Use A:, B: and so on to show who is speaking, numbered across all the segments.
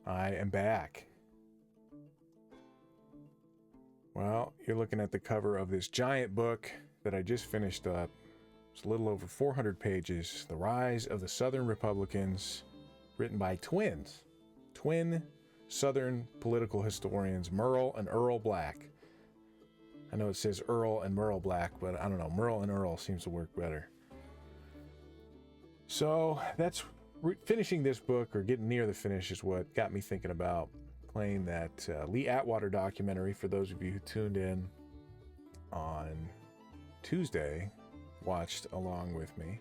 A: I am back. Well, you're looking at the cover of this giant book that I just finished up. It's a little over 400 pages. The Rise of the Southern Republicans, written by twin Southern political historians, Merle and Earl Black. I know it says Earl and Merle Black, but I don't know. Merle and Earl seems to work better. So that's finishing this book, or getting near the finish, is what got me thinking about playing that Lee Atwater documentary. For those of you who tuned in on Tuesday, watched along with me.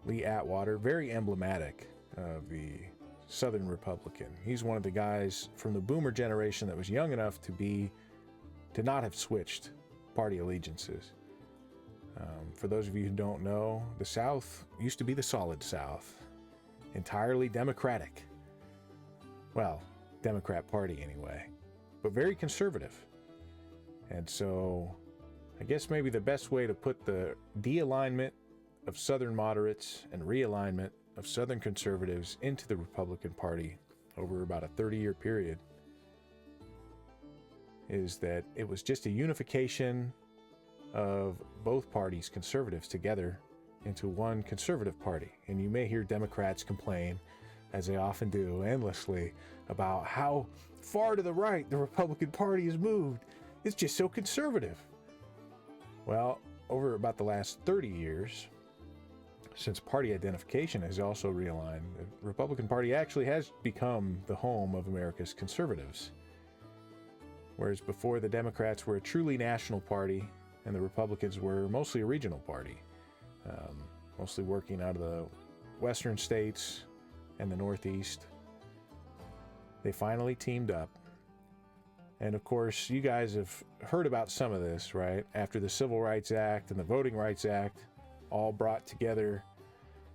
A: Lee Atwater, very emblematic of the Southern Republican. He's one of the guys from the boomer generation that was young enough to not have switched party allegiances. For those of you who don't know, the South used to be the solid South, entirely Democratic. Well, Democrat Party anyway, but very conservative. And so I guess maybe the best way to put the de-alignment of Southern moderates and realignment of Southern conservatives into the Republican Party over about a 30-year period is that it was just a unification of both parties, conservatives, together into one conservative party. And you may hear Democrats complain, as they often do endlessly, about how far to the right the Republican Party has moved. It's just so conservative. Well, over about the last 30 years, since party identification has also realigned, the Republican Party actually has become the home of America's conservatives. Whereas before, the Democrats were a truly national party and the Republicans were mostly a regional party, mostly working out of the western states and the Northeast. They finally teamed up. And of course, you guys have heard about some of this, right? After the Civil Rights Act and the Voting Rights Act all brought together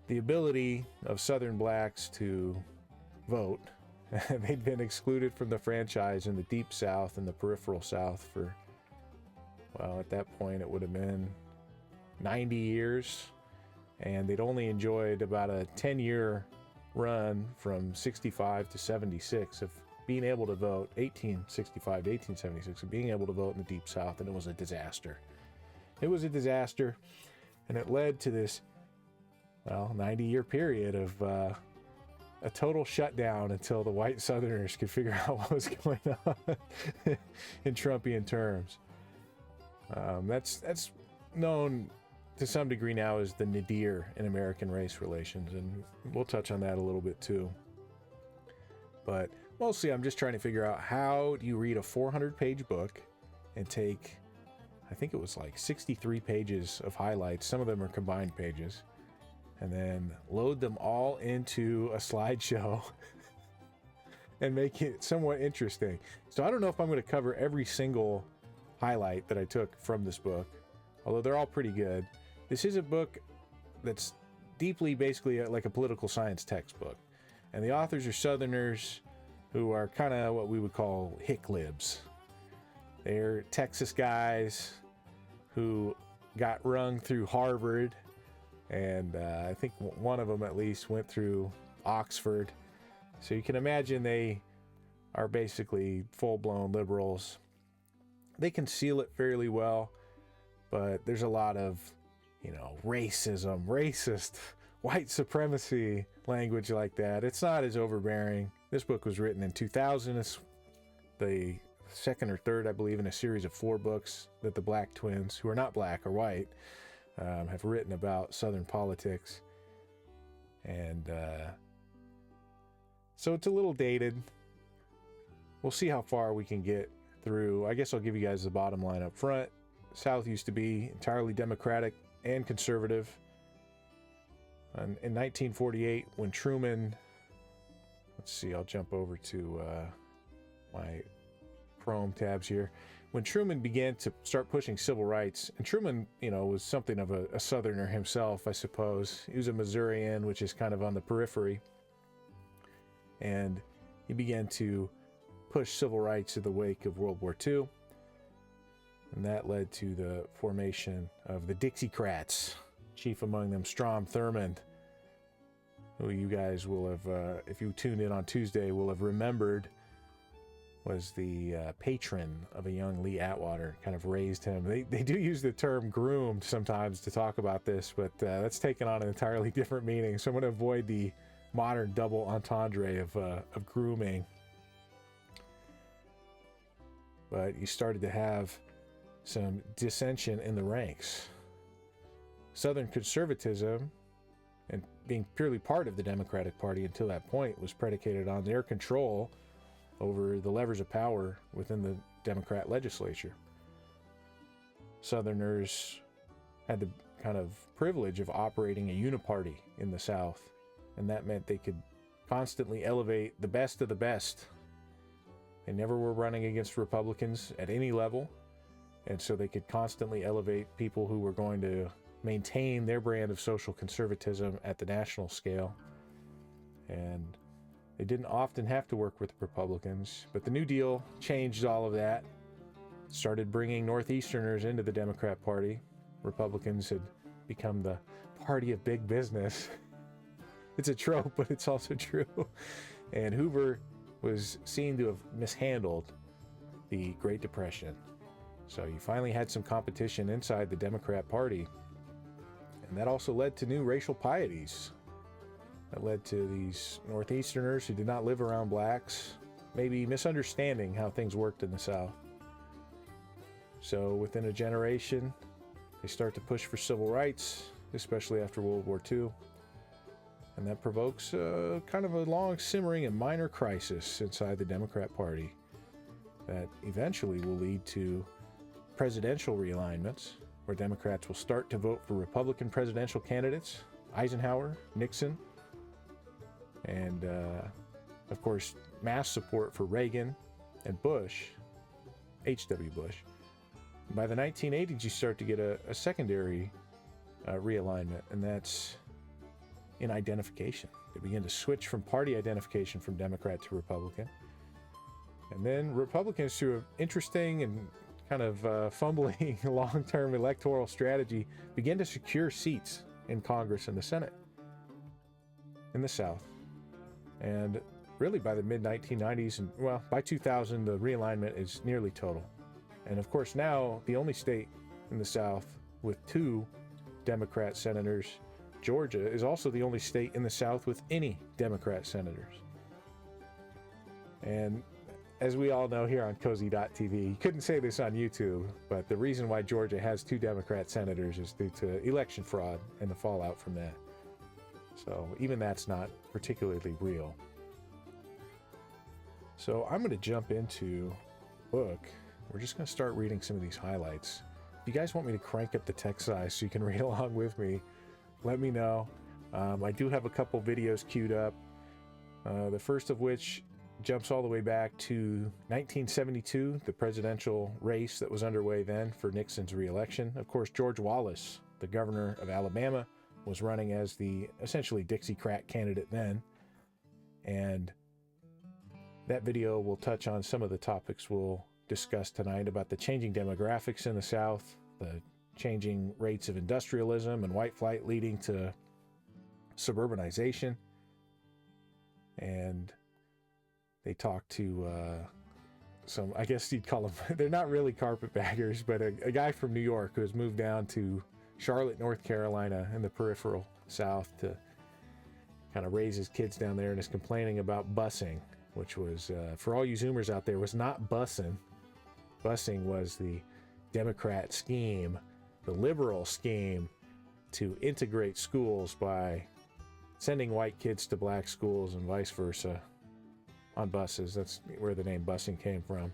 A: the ability of Southern blacks to vote. They'd been excluded from the franchise in the Deep South and the Peripheral South for, well, at that point it would have been 90 years. And they'd only enjoyed about a 10-year run from 65 to 76 of being able to vote, 1865 to 1876, of being able to vote in the Deep South, and it was a disaster. It was a disaster, and it led to this, 90-year period of a total shutdown until the white Southerners could figure out what was going on in Trumpian terms. That's known to some degree now as the nadir in American race relations, and we'll touch on that a little bit too. But mostly I'm just trying to figure out, how do you read a 400-page book and take, I think it was like 63 pages of highlights, some of them are combined pages, and then load them all into a slideshow and make it somewhat interesting. So I don't know if I'm going to cover every single highlight that I took from this book, although they're all pretty good. This is a book that's deeply basically like a political science textbook. And the authors are Southerners who are kind of what we would call hick libs. They're Texas guys who got rung through Harvard, and I think one of them at least went through Oxford. So you can imagine they are basically full-blown liberals. They conceal it fairly well, but there's a lot of, racism, racist, white supremacy language like that. It's not as overbearing. This book was written in 2000. It's the second or third, I believe, in a series of 4 books that the Black twins, who are not black or white, have written about Southern politics. And so it's a little dated. We'll see how far we can get through. I guess I'll give you guys the bottom line up front. South used to be entirely Democratic and conservative. And in 1948, when Truman, let's see, I'll jump over to my Chrome tabs here. When Truman began to start pushing civil rights, and Truman, was something of a Southerner himself, I suppose. He was a Missourian, which is kind of on the periphery. And he began to push civil rights in the wake of World War II. And that led to the formation of the Dixiecrats, chief among them Strom Thurmond, who you guys will have, if you tuned in on Tuesday, will have remembered was the patron of a young Lee Atwater, kind of raised him. They do use the term groomed sometimes to talk about this, but that's taken on an entirely different meaning. So I'm going to avoid the modern double entendre of grooming. But you started to have some dissension in the ranks. Southern conservatism, and being purely part of the Democratic Party until that point, was predicated on their control over the levers of power within the Democrat legislature. Southerners had the kind of privilege of operating a uniparty in the South, and that meant they could constantly elevate the best of the best. They never were running against Republicans at any level, and so they could constantly elevate people who were going to maintain their brand of social conservatism at the national scale. And they didn't often have to work with Republicans, but the New Deal changed all of that, started bringing Northeasterners into the Democrat Party. Republicans had become the party of big business. It's a trope, but it's also true. And Hoover was seen to have mishandled the Great Depression. So you finally had some competition inside the Democrat Party. And that also led to new racial pieties. That led to these Northeasterners who did not live around blacks, maybe misunderstanding how things worked in the South. So within a generation, they start to push for civil rights, especially after World War II. And that provokes kind of a long simmering and minor crisis inside the Democrat Party that eventually will lead to presidential realignments, where Democrats will start to vote for Republican presidential candidates, Eisenhower, Nixon, and of course, mass support for Reagan and Bush, H.W. Bush. By the 1980s, you start to get a secondary realignment, and that's in identification. They begin to switch from party identification from Democrat to Republican. And then Republicans, through an interesting and kind of fumbling long-term electoral strategy, begin to secure seats in Congress and the Senate in the South. And really by the mid-1990s, and well, by 2000, the realignment is nearly total. And of course now, the only state in the South with 2 Democrat senators, Georgia, is also the only state in the South with any Democrat senators. And as we all know here on Cozy.tv, you couldn't say this on YouTube, but the reason why Georgia has 2 Democrat senators is due to election fraud and the fallout from that. So even that's not particularly real. So I'm going to jump into the book. We're just going to start reading some of these highlights. If you guys want me to crank up the text size so you can read along with me, let me know. I do have a couple videos queued up. The first of which jumps all the way back to 1972, the presidential race that was underway then for Nixon's re-election. Of course, George Wallace, the governor of Alabama, was running as the essentially Dixiecrat candidate then. And that video will touch on some of the topics we'll discuss tonight about the changing demographics in the South, the changing rates of industrialism and white flight leading to suburbanization. And they talk to some, I guess you'd call them, they're not really carpetbaggers, but a guy from New York who has moved down to Charlotte, North Carolina in the peripheral South to kind of raise his kids down there, and is complaining about busing, which was, for all you Zoomers out there, was not bussing. Busing was the Democrat scheme, the liberal scheme to integrate schools by sending white kids to black schools and vice versa on buses. That's where the name busing came from.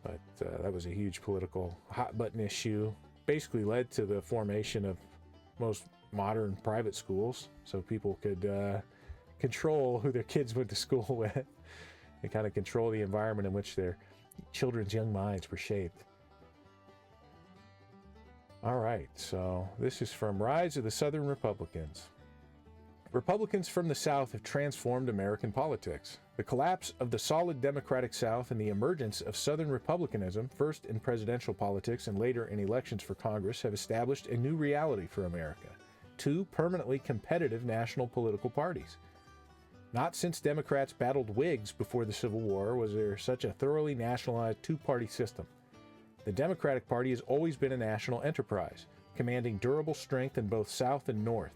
A: But that was a huge political hot button issue. Basically led to the formation of most modern private schools, so people could control who their kids went to school with and kind of control the environment in which their children's young minds were shaped. All right, so this is from Rise of the Southern Republicans. Republicans from the South have transformed American politics. The collapse of the solid Democratic South and the emergence of Southern Republicanism, first in presidential politics and later in elections for Congress, have established a new reality for America. two permanently competitive national political parties. Not since Democrats battled Whigs before the Civil War was there such a thoroughly nationalized two-party system. The Democratic Party has always been a national enterprise, commanding durable strength in both South and North.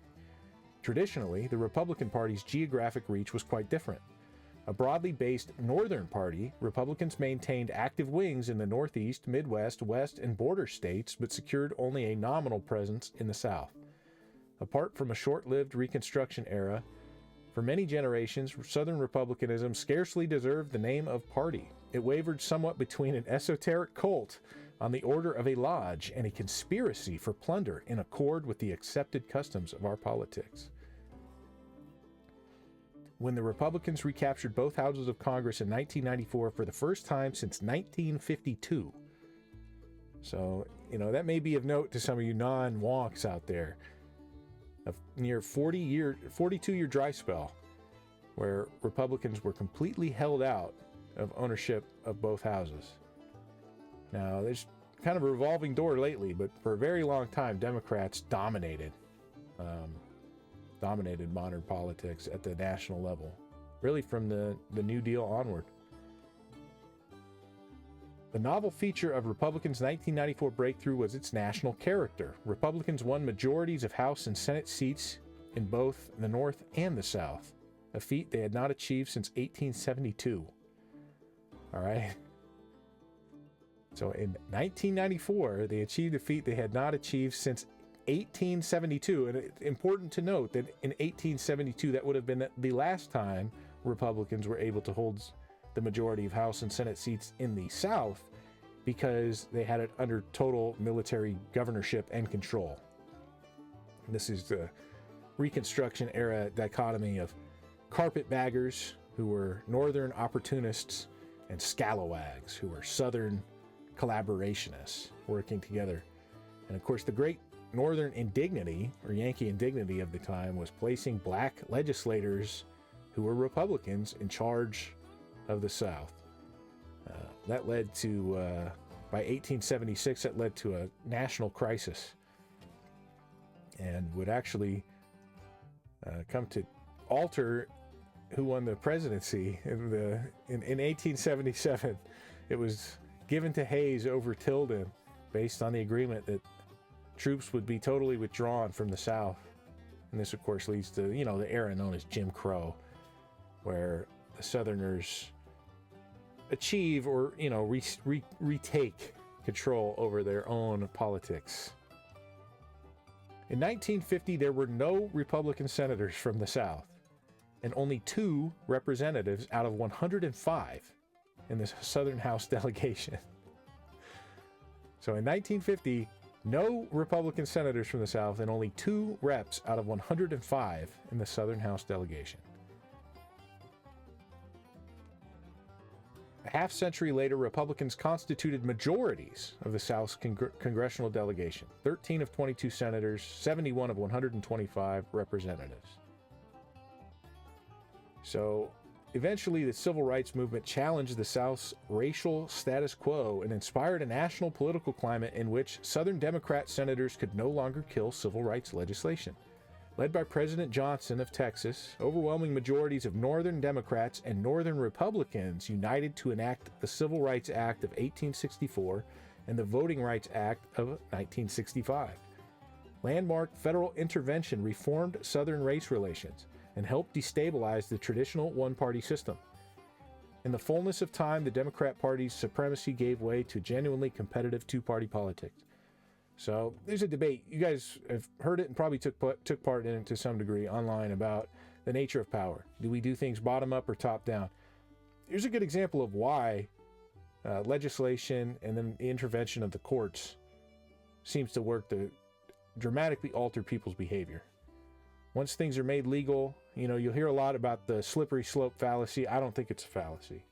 A: Traditionally, the Republican Party's geographic reach was quite different. A broadly based Northern Party, Republicans maintained active wings in the Northeast, Midwest, West, and border states, but secured only a nominal presence in the South. Apart from a short-lived Reconstruction era, for many generations, Southern Republicanism scarcely deserved the name of party. It wavered somewhat between an esoteric cult on the order of a lodge and a conspiracy for plunder in accord with the accepted customs of our politics. When the Republicans recaptured both houses of Congress in 1994 for the first time since 1952. So, that may be of note to some of you non-wonks out there. A near 42-year dry spell where Republicans were completely held out of ownership of both houses. Now, there's kind of a revolving door lately, but for a very long time, Democrats dominated modern politics at the national level, really from the New Deal onward. The novel feature of Republicans' 1994 breakthrough was its national character. Republicans won majorities of House and Senate seats in both the North and the South, a feat they had not achieved since 1872. All right? So in 1994, they achieved a feat they had not achieved since 1872. And it's important to note that in 1872, that would have been the last time Republicans were able to hold the majority of House and Senate seats in the South, because they had it under total military governorship and control. And this is the Reconstruction era dichotomy of carpetbaggers, who were Northern opportunists, and scalawags, who were Southern collaborationists working together. And of course, the great Northern indignity, or Yankee indignity of the time, was placing black legislators who were Republicans in charge of the South. That led to, by 1876, that led to a national crisis, and would actually come to alter who won the presidency. In 1877, it was given to Hayes over Tilden, based on the agreement that troops would be totally withdrawn from the South. And this, of course, leads to, the era known as Jim Crow, where the Southerners achieve or, retake control over their own politics. In 1950, there were no Republican senators from the South, and only 2 representatives out of 105 in the Southern House delegation. So in 1950, no Republican senators from the South and only 2 reps out of 105 in the Southern House delegation. A half century later, Republicans constituted majorities of the South's congressional delegation, 13 of 22 senators, 71 of 125 representatives. So eventually, the civil rights movement challenged the South's racial status quo and inspired a national political climate in which Southern Democrat senators could no longer kill civil rights legislation. Led by President Johnson of Texas, overwhelming majorities of Northern Democrats and Northern Republicans united to enact the Civil Rights Act of 1864 and the Voting Rights Act of 1965. Landmark federal intervention reformed Southern race relations and helped destabilize the traditional one-party system. In the fullness of time, the Democrat Party's supremacy gave way to genuinely competitive two-party politics. So there's a debate. You guys have heard it and probably took part in it to some degree online about the nature of power. Do we do things bottom up or top down? Here's a good example of why legislation and then the intervention of the courts seems to work to dramatically alter people's behavior. Once things are made legal, you'll hear a lot about the slippery slope fallacy. I don't think it's a fallacy.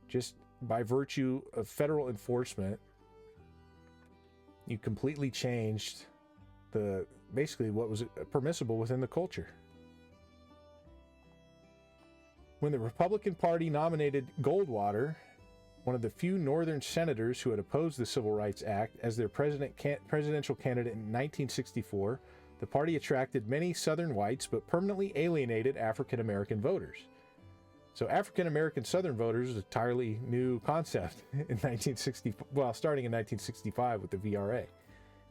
A: Just by virtue of federal enforcement, you completely changed basically what was permissible within the culture. When the Republican Party nominated Goldwater, one of the few Northern senators who had opposed the Civil Rights Act, as their presidential candidate in 1964, The party attracted many Southern whites but permanently alienated African American voters. So African American Southern voters was an entirely new concept in starting in 1965 with the VRA.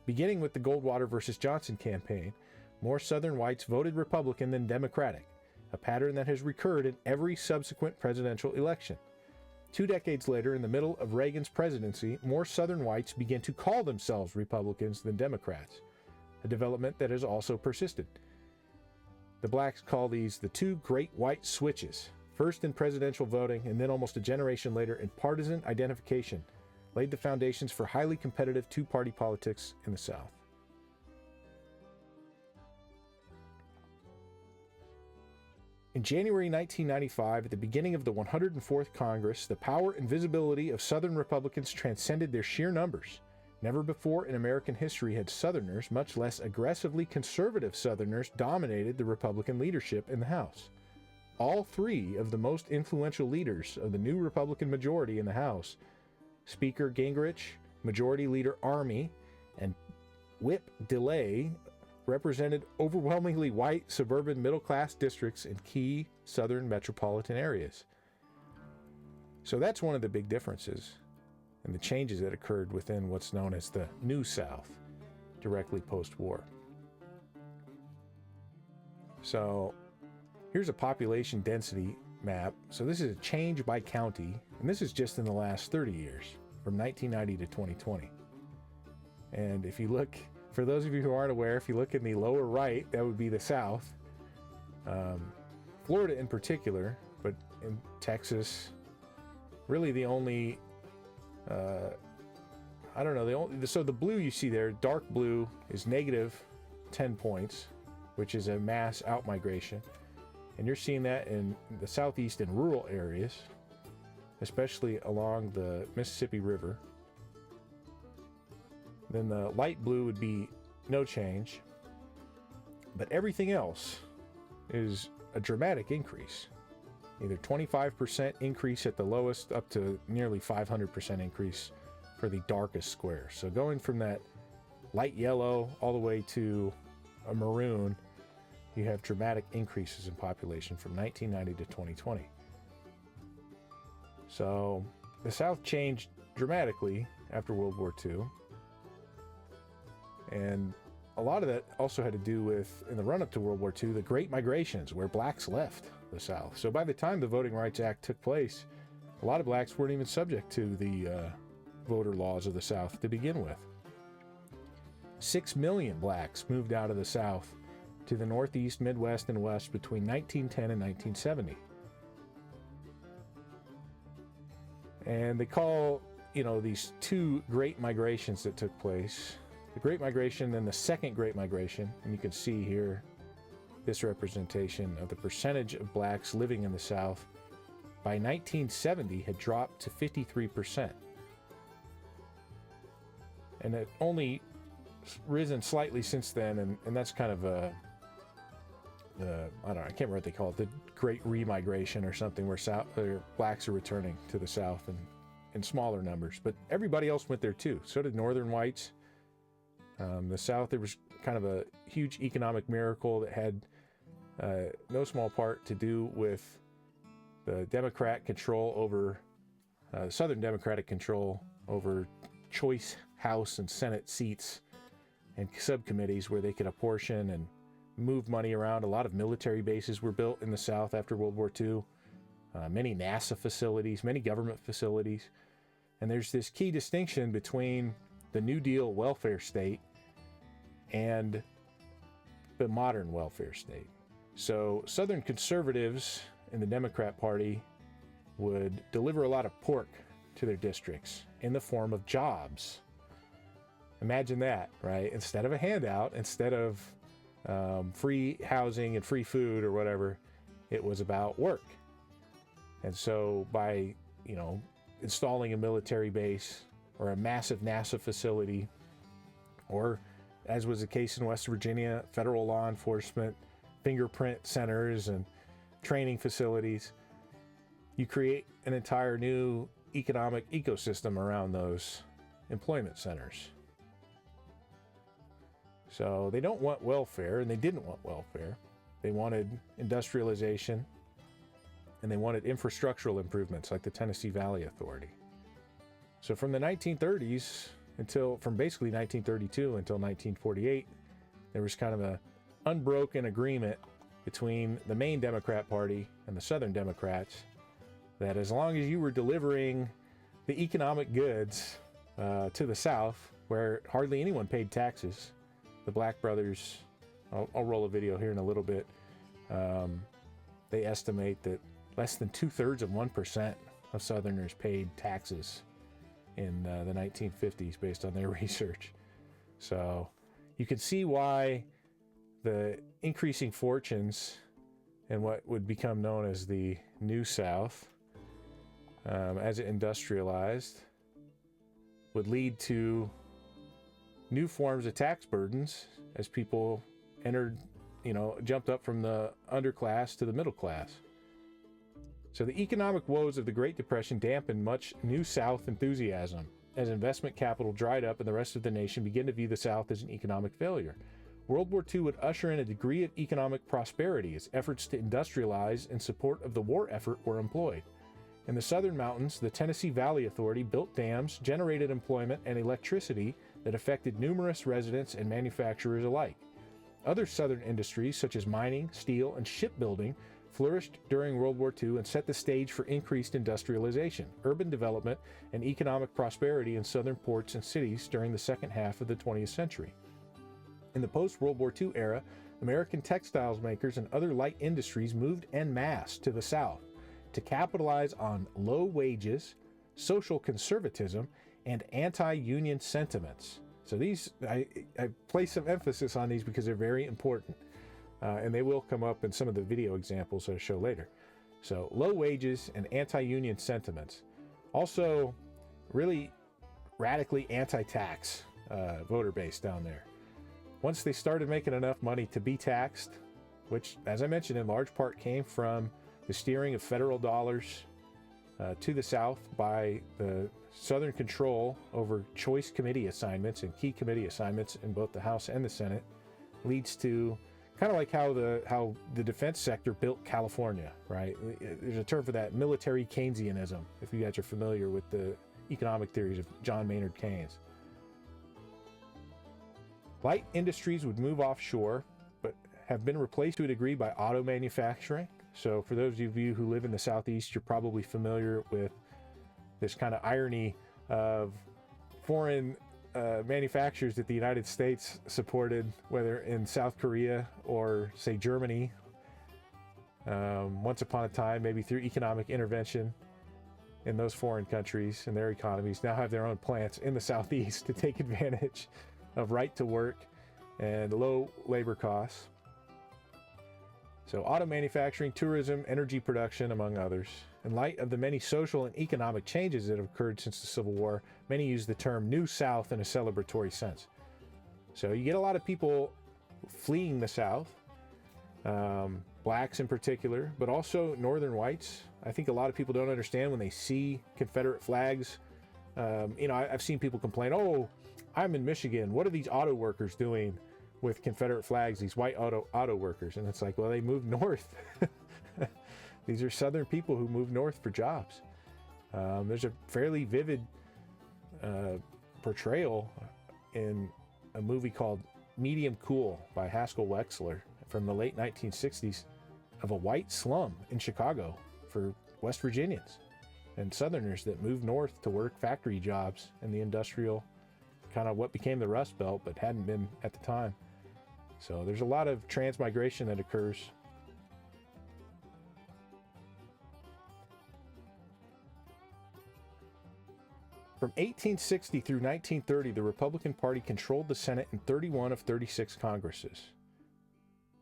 A: Beginning with the Goldwater versus Johnson campaign, more Southern whites voted Republican than Democratic, a pattern that has recurred in every subsequent presidential election. 2 decades later, in the middle of Reagan's presidency, more Southern whites began to call themselves Republicans than Democrats, a development that has also persisted. The blacks call these the two great white switches, first in presidential voting and then almost a generation later in partisan identification, laid the foundations for highly competitive two-party politics in the South. In January 1995, at the beginning of the 104th Congress, the power and visibility of Southern Republicans transcended their sheer numbers. Never before in American history had Southerners, much less aggressively conservative Southerners, dominated the Republican leadership in the House. All three of the most influential leaders of the new Republican majority in the House, Speaker Gingrich, Majority Leader Army, and Whip DeLay, represented overwhelmingly white suburban middle-class districts in key Southern metropolitan areas. So that's one of the big differences and the changes that occurred within what's known as the New South, directly post-war. So here's a population density map. So this is a change by county, and this is just in the last 30 years, from 1990 to 2020. And if you look, for those of you who aren't aware, if you look in the lower right, that would be the South. Florida in particular, but in Texas, really the only so the blue you see there, dark blue, is negative 10 points, which is a mass outmigration. And you're seeing that in the southeast and rural areas, especially along the Mississippi River. Then the light blue would be no change. But everything else is a dramatic increase. Either 25% increase at the lowest up to nearly 500% increase for the darkest square. So going from that light yellow all the way to a maroon, you have dramatic increases in population from 1990 to 2020. So the South changed dramatically after World War II. And a lot of that also had to do with, in the run-up to World War II, the Great Migrations, where blacks left the South. So by the time the Voting Rights Act took place, a lot of blacks weren't even subject to the voter laws of the South to begin with. 6 million blacks moved out of the South to the Northeast, Midwest, and West between 1910 and 1970. And they call, these two great migrations that took place, the Great Migration and the Second Great Migration, and you can see here this representation of the percentage of blacks living in the South, by 1970 had dropped to 53%. And it only risen slightly since then, and that's kind of I can't remember what they call it, the Great Remigration or something, where blacks are returning to the South in smaller numbers. But everybody else went there too. So did Northern whites. The South, there was kind of a huge economic miracle that had no small part to do with the Democrat control over, Southern Democratic control over choice House and Senate seats and subcommittees where they could apportion and move money around. A lot of military bases were built in the South after World War II, many NASA facilities, many government facilities. And there's this key distinction between the New Deal welfare state and the modern welfare state. So Southern conservatives in the Democrat Party would deliver a lot of pork to their districts in the form of jobs. Imagine that, right? Instead of a handout, instead of free housing and free food or whatever, it was about work. And so by, installing a military base or a massive NASA facility, or as was the case in West Virginia, federal law enforcement, fingerprint centers and training facilities, you create an entire new economic ecosystem around those employment centers. So they don't want welfare, and they didn't want welfare. They wanted industrialization, and they wanted infrastructural improvements like the Tennessee Valley Authority. So from the 1930s from basically 1932 until 1948, there was kind of an unbroken agreement between the main Democrat Party and the Southern Democrats that as long as you were delivering the economic goods to the South, where hardly anyone paid taxes, the Black brothers, I'll roll a video here in a little bit, they estimate that less than 2/3 of Southerners paid taxes in the 1950s based on their research. So you can see why the increasing fortunes and what would become known as the New South, as it industrialized, would lead to new forms of tax burdens as people jumped up from the underclass to the middle class. So the economic woes of the Great Depression dampened much New South enthusiasm as investment capital dried up and the rest of the nation began to view the South as an economic failure. World War II would usher in a degree of economic prosperity as efforts to industrialize in support of the war effort were employed. In the southern mountains, the Tennessee Valley Authority built dams, generated employment and electricity that affected numerous residents and manufacturers alike. Other southern industries, such as mining, steel, and shipbuilding, flourished during World War II and set the stage for increased industrialization, urban development, and economic prosperity in southern ports and cities during the second half of the 20th century. In the post-World War II era, American textiles makers and other light industries moved en masse to the South to capitalize on low wages, social conservatism, and anti-union sentiments. So these, I place some emphasis on these because they're very important. And they will come up in some of the video examples that I'll show later. So low wages and anti-union sentiments. Also, really radically anti-tax voter base down there. Once they started making enough money to be taxed, which, as I mentioned, in large part came from the steering of federal dollars to the South by the Southern control over choice committee assignments and key committee assignments in both the House and the Senate, leads to kind of like how the defense sector built California, right? There's a term for that, military Keynesianism, if you guys are familiar with the economic theories of John Maynard Keynes. Light industries would move offshore, but have been replaced to a degree by auto manufacturing. So for those of you who live in the Southeast, you're probably familiar with this kind of irony of foreign manufacturers that the United States supported, whether in South Korea or, say, Germany, once upon a time, maybe through economic intervention in those foreign countries and their economies, now have their own plants in the Southeast to take advantage of right to work and low labor costs. So auto manufacturing, tourism, energy production, among others. In light of the many social and economic changes that have occurred since the Civil War, many use the term New South in a celebratory sense. So you get a lot of people fleeing the South, blacks in particular, but also northern whites. I think a lot of people don't understand when they see Confederate flags. I've seen people complain, "Oh, I'm in Michigan. What are these auto workers doing with Confederate flags, these white auto workers?" And it's like, well, they moved north. These are Southern people who moved north for jobs. There's a fairly vivid portrayal in a movie called Medium Cool by Haskell Wexler from the late 1960s of a white slum in Chicago for West Virginians and Southerners that moved north to work factory jobs in the industrial, kind of what became the Rust Belt, but hadn't been at the time. So there's a lot of transmigration that occurs. From 1860 through 1930, the Republican Party controlled the Senate in 31 of 36 Congresses.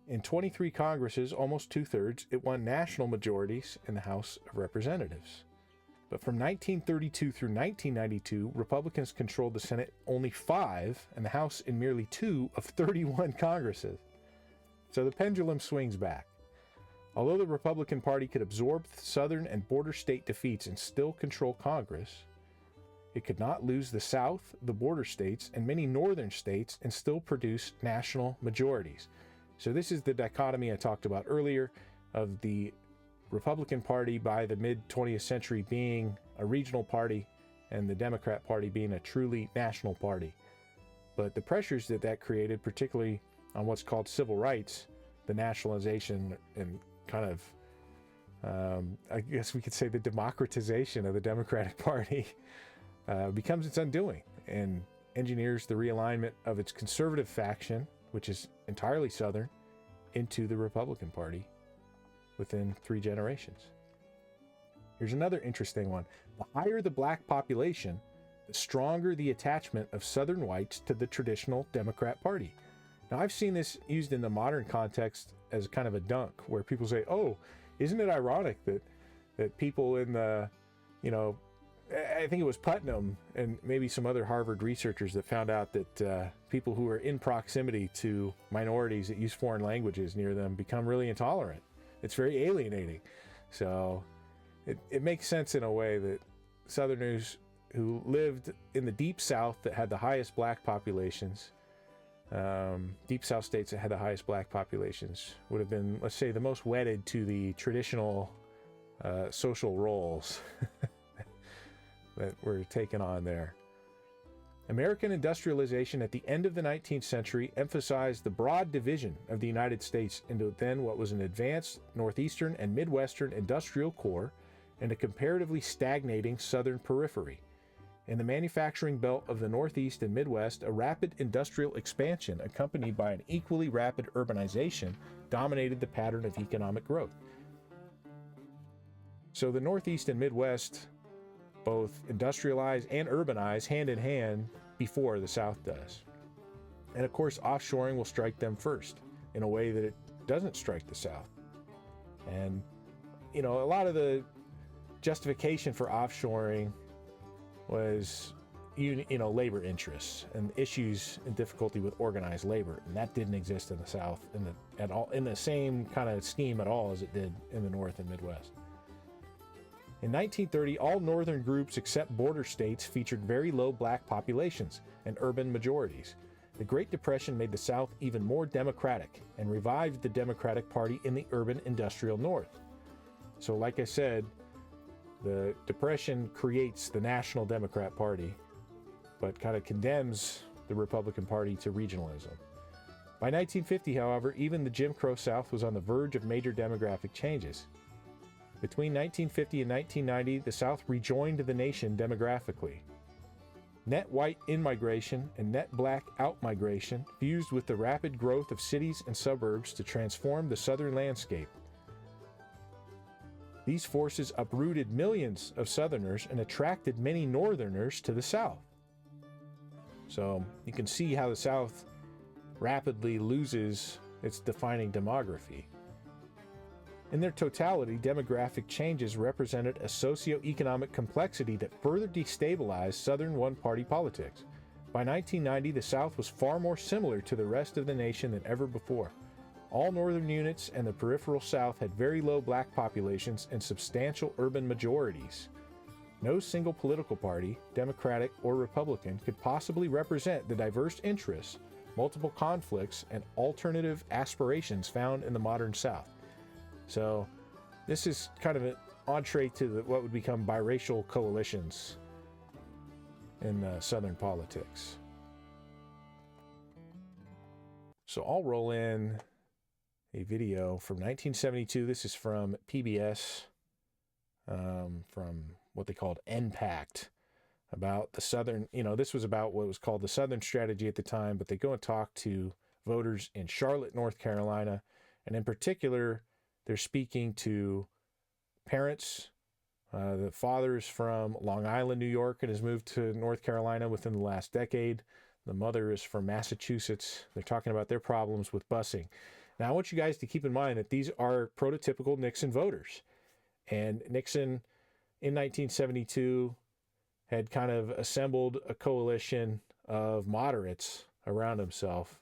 A: In 23 Congresses, almost 2/3, it won national majorities in the House of Representatives. But from 1932 through 1992, Republicans controlled the Senate only 5 and the House in merely 2 of 31 Congresses. So the pendulum swings back. Although the Republican Party could absorb southern and border state defeats and still control Congress, It could not lose the South, the border states, and many northern states and still produce national majorities. So this is the dichotomy I talked about earlier of the Republican Party by the mid-20th century being a regional party and the Democrat Party being a truly national party. But the pressures that created, particularly on what's called civil rights, the nationalization and kind of, I guess we could say the democratization of the Democratic Party, becomes its undoing and engineers the realignment of its conservative faction, which is entirely Southern, into the Republican Party within 3 generations. Here's another interesting one. The higher the black population, the stronger the attachment of Southern whites to the traditional Democrat Party. Now, I've seen this used in the modern context as kind of a dunk, where people say, oh, isn't it ironic that people in the, I think it was Putnam and maybe some other Harvard researchers that found out that people who are in proximity to minorities that use foreign languages near them become really intolerant. It's very alienating. So it makes sense in a way that Southerners who lived in the Deep South that had the highest black populations, Deep South states that had the highest black populations, would have been, let's say, the most wedded to the traditional social roles that were taken on there. American industrialization at the end of the 19th century emphasized the broad division of the United States into then what was an advanced northeastern and midwestern industrial core and a comparatively stagnating southern periphery. In the manufacturing belt of the Northeast and Midwest, a rapid industrial expansion accompanied by an equally rapid urbanization dominated the pattern of economic growth. So the Northeast and Midwest both industrialize and urbanize hand in hand before the South does. And of course, offshoring will strike them first in a way that it doesn't strike the South. And, a lot of the justification for offshoring was, labor interests and issues and difficulty with organized labor. And that didn't exist in the South in the same kind of scheme at all as it did in the North and Midwest. In 1930, all northern groups except border states featured very low black populations and urban majorities. The Great Depression made the South even more democratic and revived the Democratic Party in the urban industrial North. So like I said, the Depression creates the National Democrat Party, but kind of condemns the Republican Party to regionalism. By 1950, however, even the Jim Crow South was on the verge of major demographic changes. Between 1950 and 1990, the South rejoined the nation demographically. Net white in-migration and net black out-migration fused with the rapid growth of cities and suburbs to transform the southern landscape. These forces uprooted millions of Southerners and attracted many Northerners to the South. So you can see how the South rapidly loses its defining demography. In their totality, demographic changes represented a socio-economic complexity that further destabilized Southern one-party politics. By 1990, the South was far more similar to the rest of the nation than ever before. All northern units and the peripheral South had very low black populations and substantial urban majorities. No single political party, Democratic or Republican, could possibly represent the diverse interests, multiple conflicts, and alternative aspirations found in the modern South. So this is kind of an entree to what would become biracial coalitions in Southern politics. So I'll roll in a video from 1972. This is from PBS, from what they called NPACT, about the Southern, this was about what was called the Southern strategy at the time, but they go and talk to voters in Charlotte, North Carolina, and in particular, they're speaking to parents. The father is from Long Island, New York, and has moved to North Carolina within the last decade. The mother is from Massachusetts. They're talking about their problems with busing. Now, I want you guys to keep in mind that these are prototypical Nixon voters. And Nixon, in 1972, had kind of assembled a coalition of moderates around himself.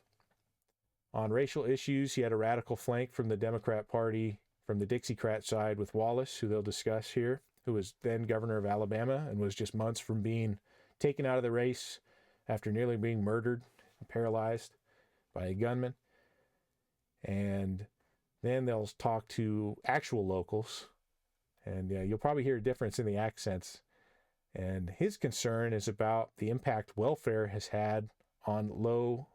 A: On racial issues, he had a radical flank from the Democrat Party, from the Dixiecrat side with Wallace, who they'll discuss here, who was then governor of Alabama and was just months from being taken out of the race after nearly being murdered and paralyzed by a gunman. And then they'll talk to actual locals, and you'll probably hear a difference in the accents. And his concern is about the impact welfare has had on low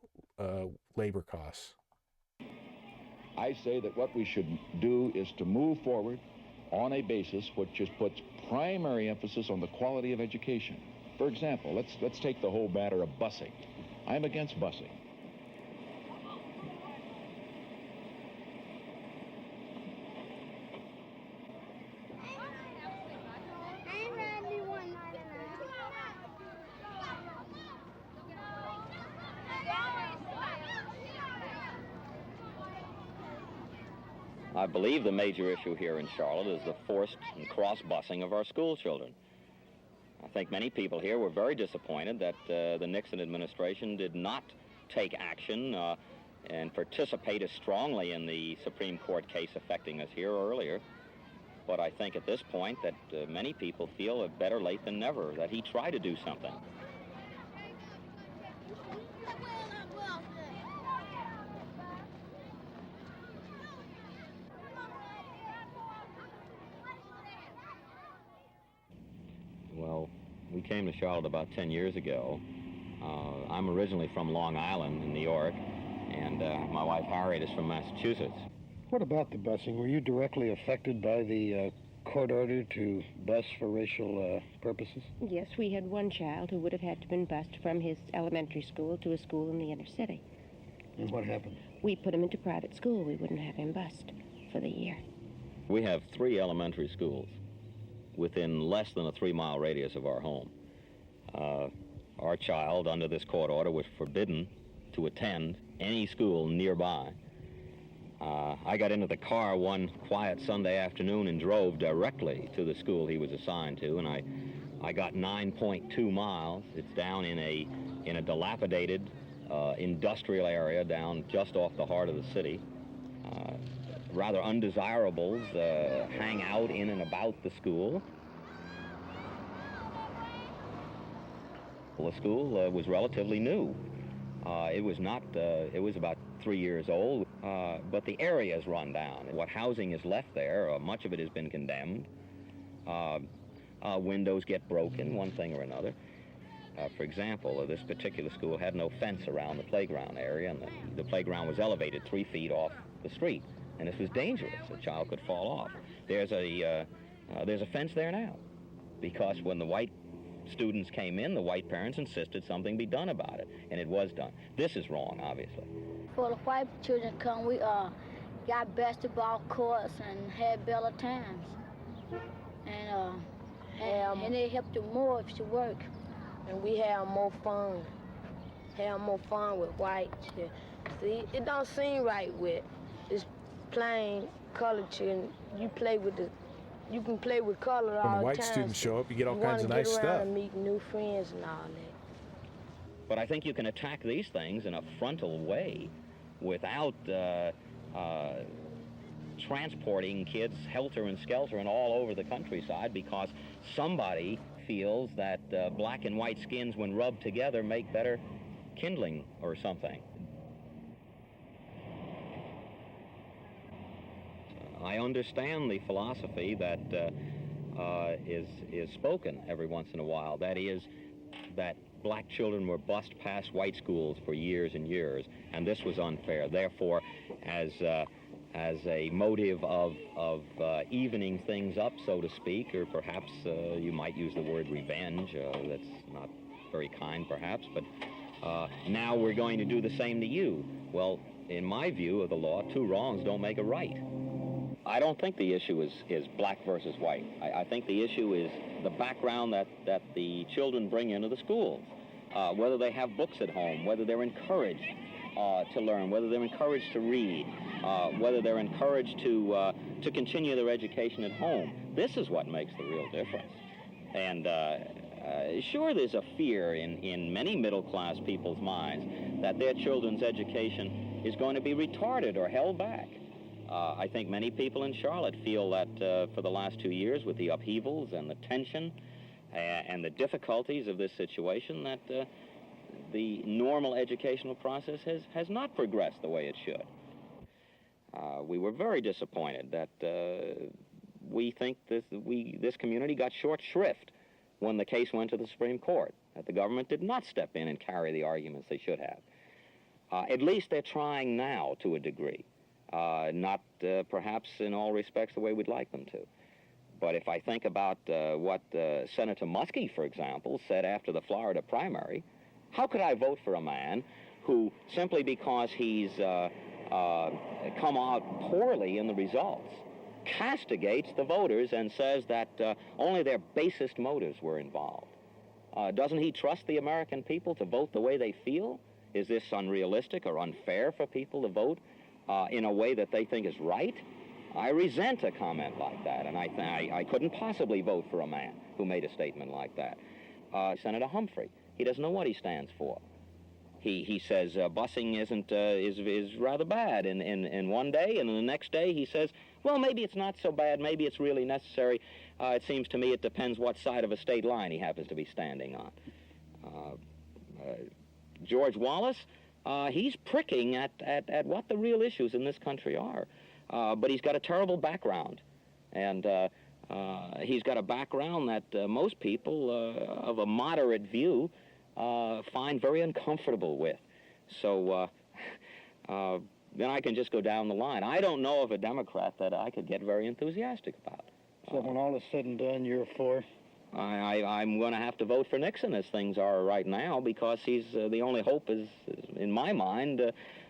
A: labor costs.
B: I say that what we should do is to move forward on a basis which just puts primary emphasis on the quality of education. For example, let's take the whole matter of busing. I'm against busing.
C: I believe the major issue here in Charlotte is the forced and cross-busing of our school children. I think many people here were very disappointed that the Nixon administration did not take action and participate as strongly in the Supreme Court case affecting us here earlier. But I think at this point that many people feel better late than never, that he tried to do something. Well, we came to Charlotte about 10 years ago. I'm originally from Long Island in New York, and my wife Harriet is from Massachusetts.
D: What about the busing? Were you directly affected by the court order to bus for racial purposes?
E: Yes, we had one child who would have had to been bused from his elementary school to a school in the inner city.
D: And what happened?
E: We put him into private school. We wouldn't have him bused for the year.
C: We have 3 elementary schools within less than a 3-mile radius of our home. Our child, under this court order, was forbidden to attend any school nearby. I got into the car one quiet Sunday afternoon and drove directly to the school he was assigned to, and I got 9.2 miles. It's down in a dilapidated industrial area down just off the heart of the city. Rather undesirables hang out in and about the school. The school was relatively new. It was about 3 years old, but the area is run down. What housing is left there, much of it has been condemned. Windows get broken, one thing or another. For example, this particular school had no fence around the playground area, and the playground was elevated 3 feet off the street, and this was dangerous. A child could fall off. There's a fence there now, because when the white students came in, the white parents insisted something be done about it, and it was done. This is wrong, obviously.
F: For the white children come, we got basketball courts and had better times, and they helped you more if you work.
G: And we have more fun. With white children. See, it don't seem right with this plain colored children. You can play with color all the time.
A: When the white students show up, you get all kinds of nice stuff.
G: You want to get around and meet new friends and all that.
C: But I think you can attack these things in a frontal way without transporting kids helter and skelter and all over the countryside, because somebody feels that black and white skins, when rubbed together, make better kindling or something. I understand the philosophy that is spoken every once in a while. That is, that black children were bused past white schools for years and years, and this was unfair. Therefore, as a motive of evening things up, so to speak, or perhaps you might use the word revenge. That's not very kind, perhaps, but now we're going to do the same to you. Well, in my view of the law, 2 wrongs don't make a right. I don't think the issue is black versus white. I think the issue is the background that the children bring into the schools, whether they have books at home, whether they're encouraged to learn, whether they're encouraged to read, whether they're encouraged to continue their education at home. This is what makes the real difference. And sure, there's a fear in many middle-class people's minds that their children's education is going to be retarded or held back. I think many people in Charlotte feel that for the last 2 years, with the upheavals and the tension and the difficulties of this situation, that the normal educational process has not progressed the way it should. We were very disappointed that we think this community got short shrift when the case went to the Supreme Court, that the government did not step in and carry the arguments they should have. At least they're trying now to a degree, not perhaps in all respects the way we'd like them to. But if I think about what Senator Muskie, for example, said after the Florida primary, how could I vote for a man who, simply because he's come out poorly in the results, castigates the voters and says that only their basest motives were involved? Doesn't he trust the American people to vote the way they feel? Is this unrealistic or unfair for people to vote in a way that they think is right? I resent a comment like that, and I couldn't possibly vote for a man who made a statement like that. Senator Humphrey, he doesn't know what he stands for. He says busing is rather bad in one day, and the next day he says, well, maybe it's not so bad, maybe it's really necessary. It seems to me it depends what side of a state line he happens to be standing on. George Wallace, he's pricking at what the real issues in this country are. But he's got a terrible background, and he's got a background that most people of a moderate view find very uncomfortable with. So then I can just go down the line. I don't know of a Democrat that I could get very enthusiastic about.
D: So when all is said and done, you're for?
C: I'm going to have to vote for Nixon as things are right now, because he's the only hope is in my mind,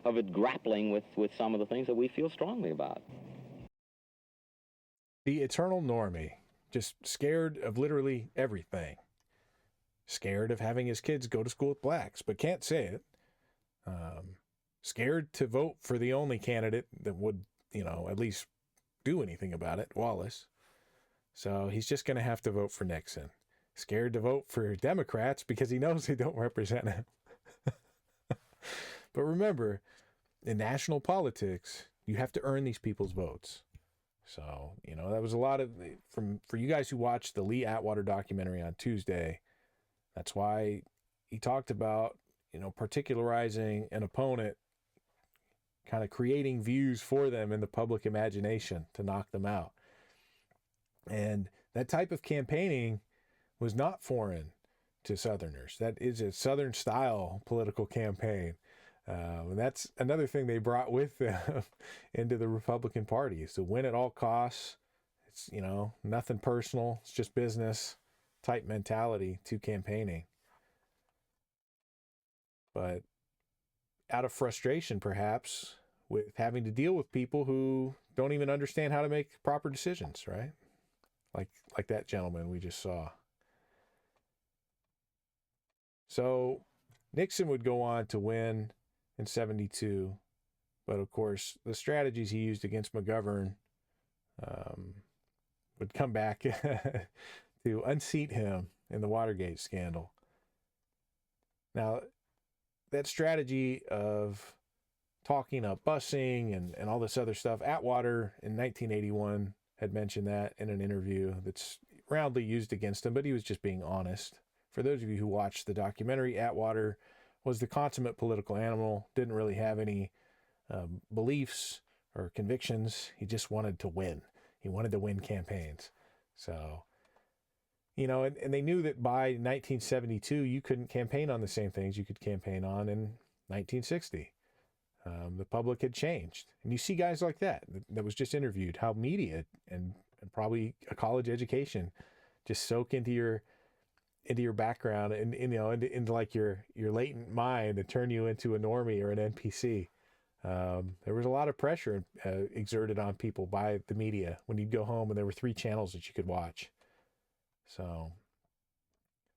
C: of it grappling with some of the things that we feel strongly about.
A: The eternal normie, just scared of literally everything. Scared of having his kids go to school with blacks, but can't say it. Scared to vote for the only candidate that would, at least do anything about it, Wallace. So he's just going to have to vote for Nixon. Scared to vote for Democrats because he knows they don't represent him. But remember, in national politics, you have to earn these people's votes. So, that was a lot of, for you guys who watched the Lee Atwater documentary on Tuesday, that's why he talked about, particularizing an opponent, kind of creating views for them in the public imagination to knock them out. And that type of campaigning was not foreign to Southerners. That is a Southern style political campaign. And that's another thing they brought with them into the Republican Party, is to win at all costs. It's, nothing personal. It's just business type mentality to campaigning. But out of frustration, perhaps, with having to deal with people who don't even understand how to make proper decisions, right? Like that gentleman we just saw. So Nixon would go on to win in 72, but of course the strategies he used against McGovern would come back to unseat him in the Watergate scandal. Now, that strategy of talking up busing and all this other stuff, Atwater in 1981 had mentioned that in an interview that's roundly used against him, but he was just being honest. For those of you who watched the documentary, Atwater was the consummate political animal, didn't really have any beliefs or convictions. He just wanted to win. He wanted to win campaigns. So, and they knew that by 1972, you couldn't campaign on the same things you could campaign on in 1960. The public had changed. And you see guys like that was just interviewed, how media and probably a college education just soak into your background and into like your latent mind and turn you into a normie or an NPC. There was a lot of pressure exerted on people by the media when you'd go home and there were 3 channels that you could watch. So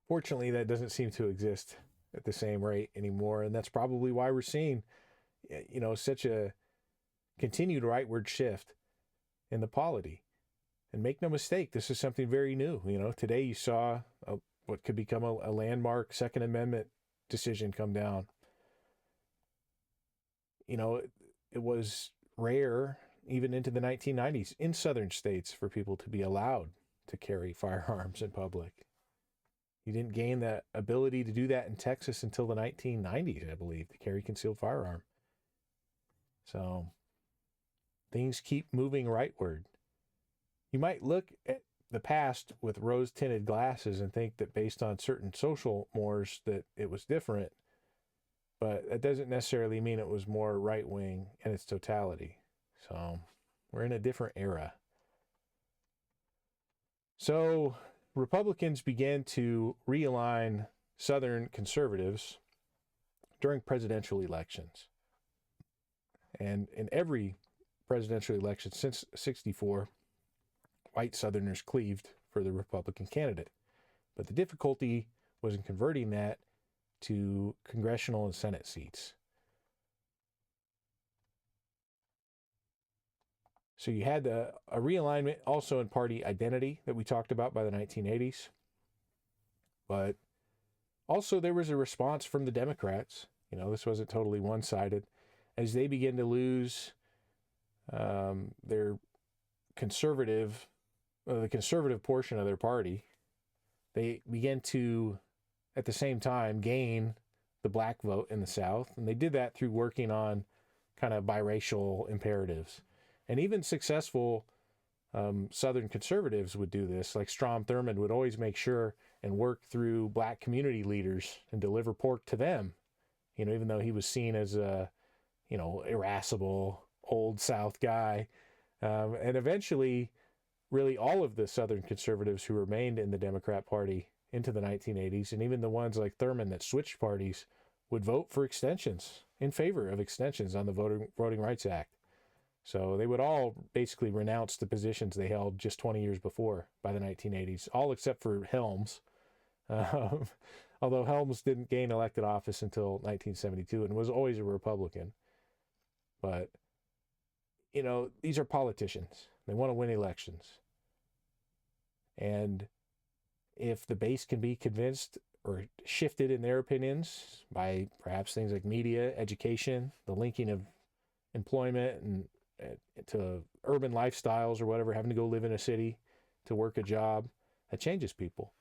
A: fortunately, that doesn't seem to exist at the same rate anymore. And that's probably why we're seeing, such a continued rightward shift in the polity. And make no mistake, this is something very new. Today you saw what could become a landmark Second Amendment decision come down. It was rare, even into the 1990s, in southern states for people to be allowed to carry firearms in public. You didn't gain the ability to do that in Texas until the 1990s, I believe, to carry concealed firearm. So things keep moving rightward. You might look at the past with rose-tinted glasses and think that based on certain social mores that it was different, but that doesn't necessarily mean it was more right-wing in its totality. So we're in a different era. So Republicans began to realign Southern conservatives during presidential elections. And in every presidential election since '64, white Southerners cleaved for the Republican candidate. But the difficulty was in converting that to congressional and Senate seats. So you had a realignment also in party identity that we talked about by the 1980s. But also there was a response from the Democrats. You know, this wasn't totally one-sided. As they began to lose their conservative, the conservative portion of their party, they began to, at the same time, gain the black vote in the South. And they did that through working on kind of biracial imperatives. And even successful Southern conservatives would do this. Like Strom Thurmond would always make sure and work through black community leaders and deliver pork to them. You know, even though he was seen as a, you know, irascible, old South guy. And eventually, really all of the Southern conservatives who remained in the Democrat Party into the 1980s, and even the ones like Thurmond that switched parties, would vote for extensions, in favor of extensions on the Voting Rights Act. So they would all basically renounce the positions they held just 20 years before by the 1980s, all except for Helms. Although Helms didn't gain elected office until 1972 and was always a Republican. But, you know, these are politicians. They want to win elections. And if the base can be convinced or shifted in their opinions by perhaps things like media, education, the linking of employment and to urban lifestyles or whatever, having to go live in a city to work a job, that changes people.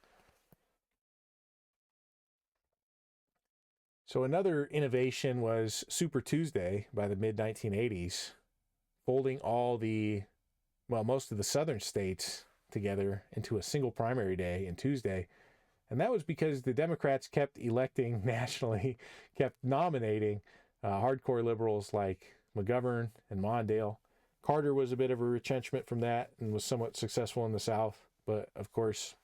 A: So another innovation was Super Tuesday by the mid-1980s, folding most of the southern states together into a single primary day in Tuesday. And that was because the Democrats kept electing nationally, kept nominating hardcore liberals like McGovern and Mondale. Carter was a bit of a retrenchment from that and was somewhat successful in the South. But of course,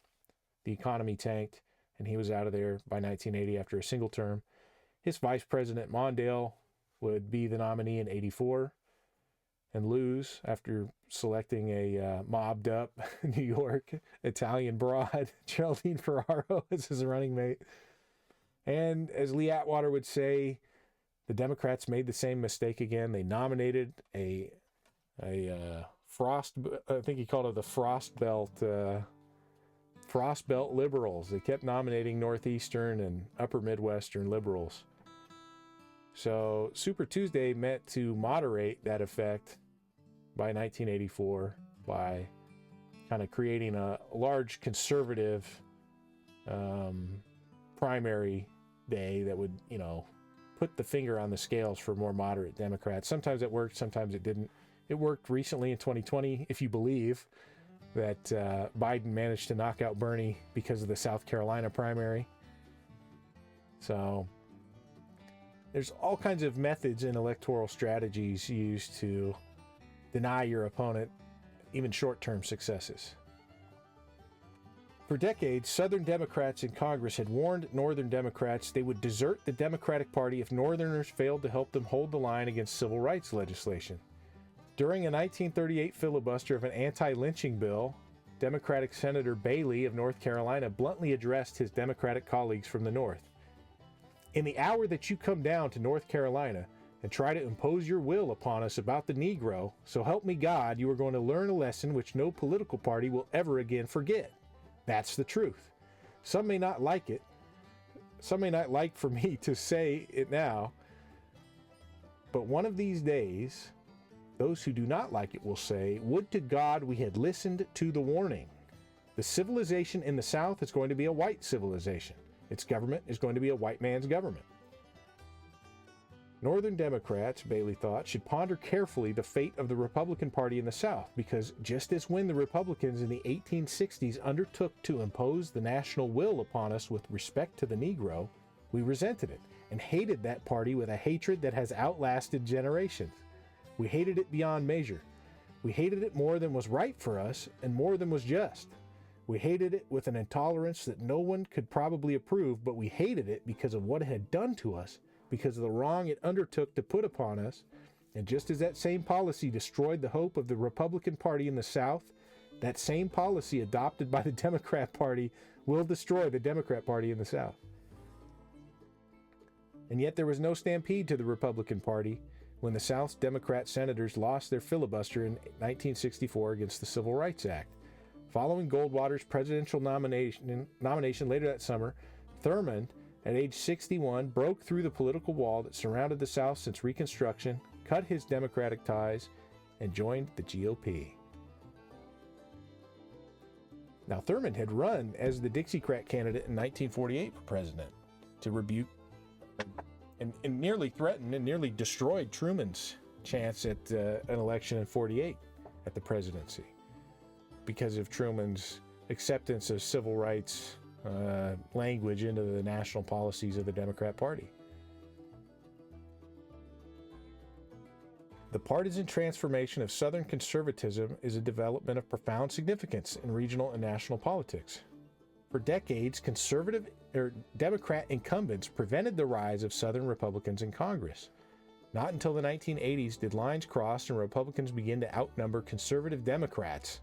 A: the economy tanked and he was out of there by 1980 after a single term. His vice president, Mondale, would be the nominee in '84 and lose after selecting a mobbed up New York Italian broad, Geraldine Ferraro, as his running mate. And as Lee Atwater would say, the Democrats made the same mistake again. They nominated a I think he called it the Frost Belt liberals. They kept nominating Northeastern and Upper Midwestern liberals. So Super Tuesday meant to moderate that effect by 1984 by kind of creating a large conservative primary day that would, you know, put the finger on the scales for more moderate Democrats. Sometimes it worked, sometimes it didn't. It worked recently in 2020, if you believe that Biden managed to knock out Bernie because of the South Carolina primary. So there's all kinds of methods and electoral strategies used to deny your opponent even short-term successes. For decades, Southern Democrats in Congress had warned Northern Democrats they would desert the Democratic Party if Northerners failed to help them hold the line against civil rights legislation. During a 1938 filibuster of an anti-lynching bill, Democratic Senator Bailey of North Carolina bluntly addressed his Democratic colleagues from the North. In the hour that you come down to North Carolina and try to impose your will upon us about the Negro, so help me God, you are going to learn a lesson which no political party will ever again forget. That's the truth. Some may not like it. Some may not like for me to say it now. But one of these days, those who do not like it will say, would to God we had listened to the warning. The civilization in the South is going to be a white civilization. Its government is going to be a white man's government. Northern Democrats, Bailey thought, should ponder carefully the fate of the Republican Party in the South, because just as when the Republicans in the 1860s undertook to impose the national will upon us with respect to the Negro, we resented it and hated that party with a hatred that has outlasted generations. We hated it beyond measure. We hated it more than was right for us and more than was just. We hated it with an intolerance that no one could probably approve, but we hated it because of what it had done to us, because of the wrong it undertook to put upon us. And just as that same policy destroyed the hope of the Republican Party in the South, that same policy adopted by the Democrat Party will destroy the Democrat Party in the South. And yet there was no stampede to the Republican Party when the South's Democrat senators lost their filibuster in 1964 against the Civil Rights Act. Following Goldwater's presidential nomination later that summer, Thurmond, at age 61, broke through the political wall that surrounded the South since Reconstruction, cut his Democratic ties, and joined the GOP. Now, Thurmond had run as the Dixiecrat candidate in 1948 for president to rebuke and nearly threatened and nearly destroyed Truman's chance at an election in 48 at the presidency because of Truman's acceptance of civil rights language into the national policies of the Democrat Party. The partisan transformation of Southern conservatism is a development of profound significance in regional and national politics. For decades, conservative or Democrat incumbents prevented the rise of Southern Republicans in Congress. Not until the 1980s did lines cross and Republicans begin to outnumber conservative Democrats.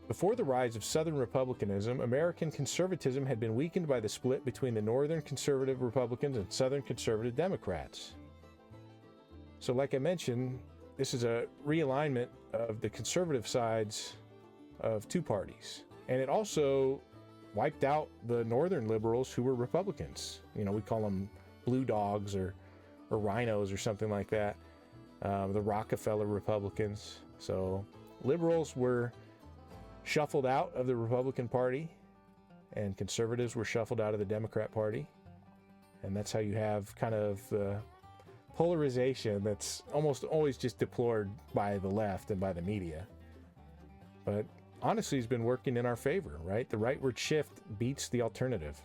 A: Before the rise of Southern Republicanism, American conservatism had been weakened by the split between the Northern conservative Republicans and Southern conservative Democrats. So like I mentioned, this is a realignment of the conservative sides of two parties. And it also wiped out the Northern liberals who were Republicans. You know, we call them blue dogs or rhinos or something like that. The Rockefeller Republicans. So liberals were shuffled out of the Republican Party, and conservatives were shuffled out of the Democrat Party. And that's how you have kind of polarization that's almost always just deplored by the left and by the media. But honestly, it's been working in our favor, right? The rightward shift beats the alternative.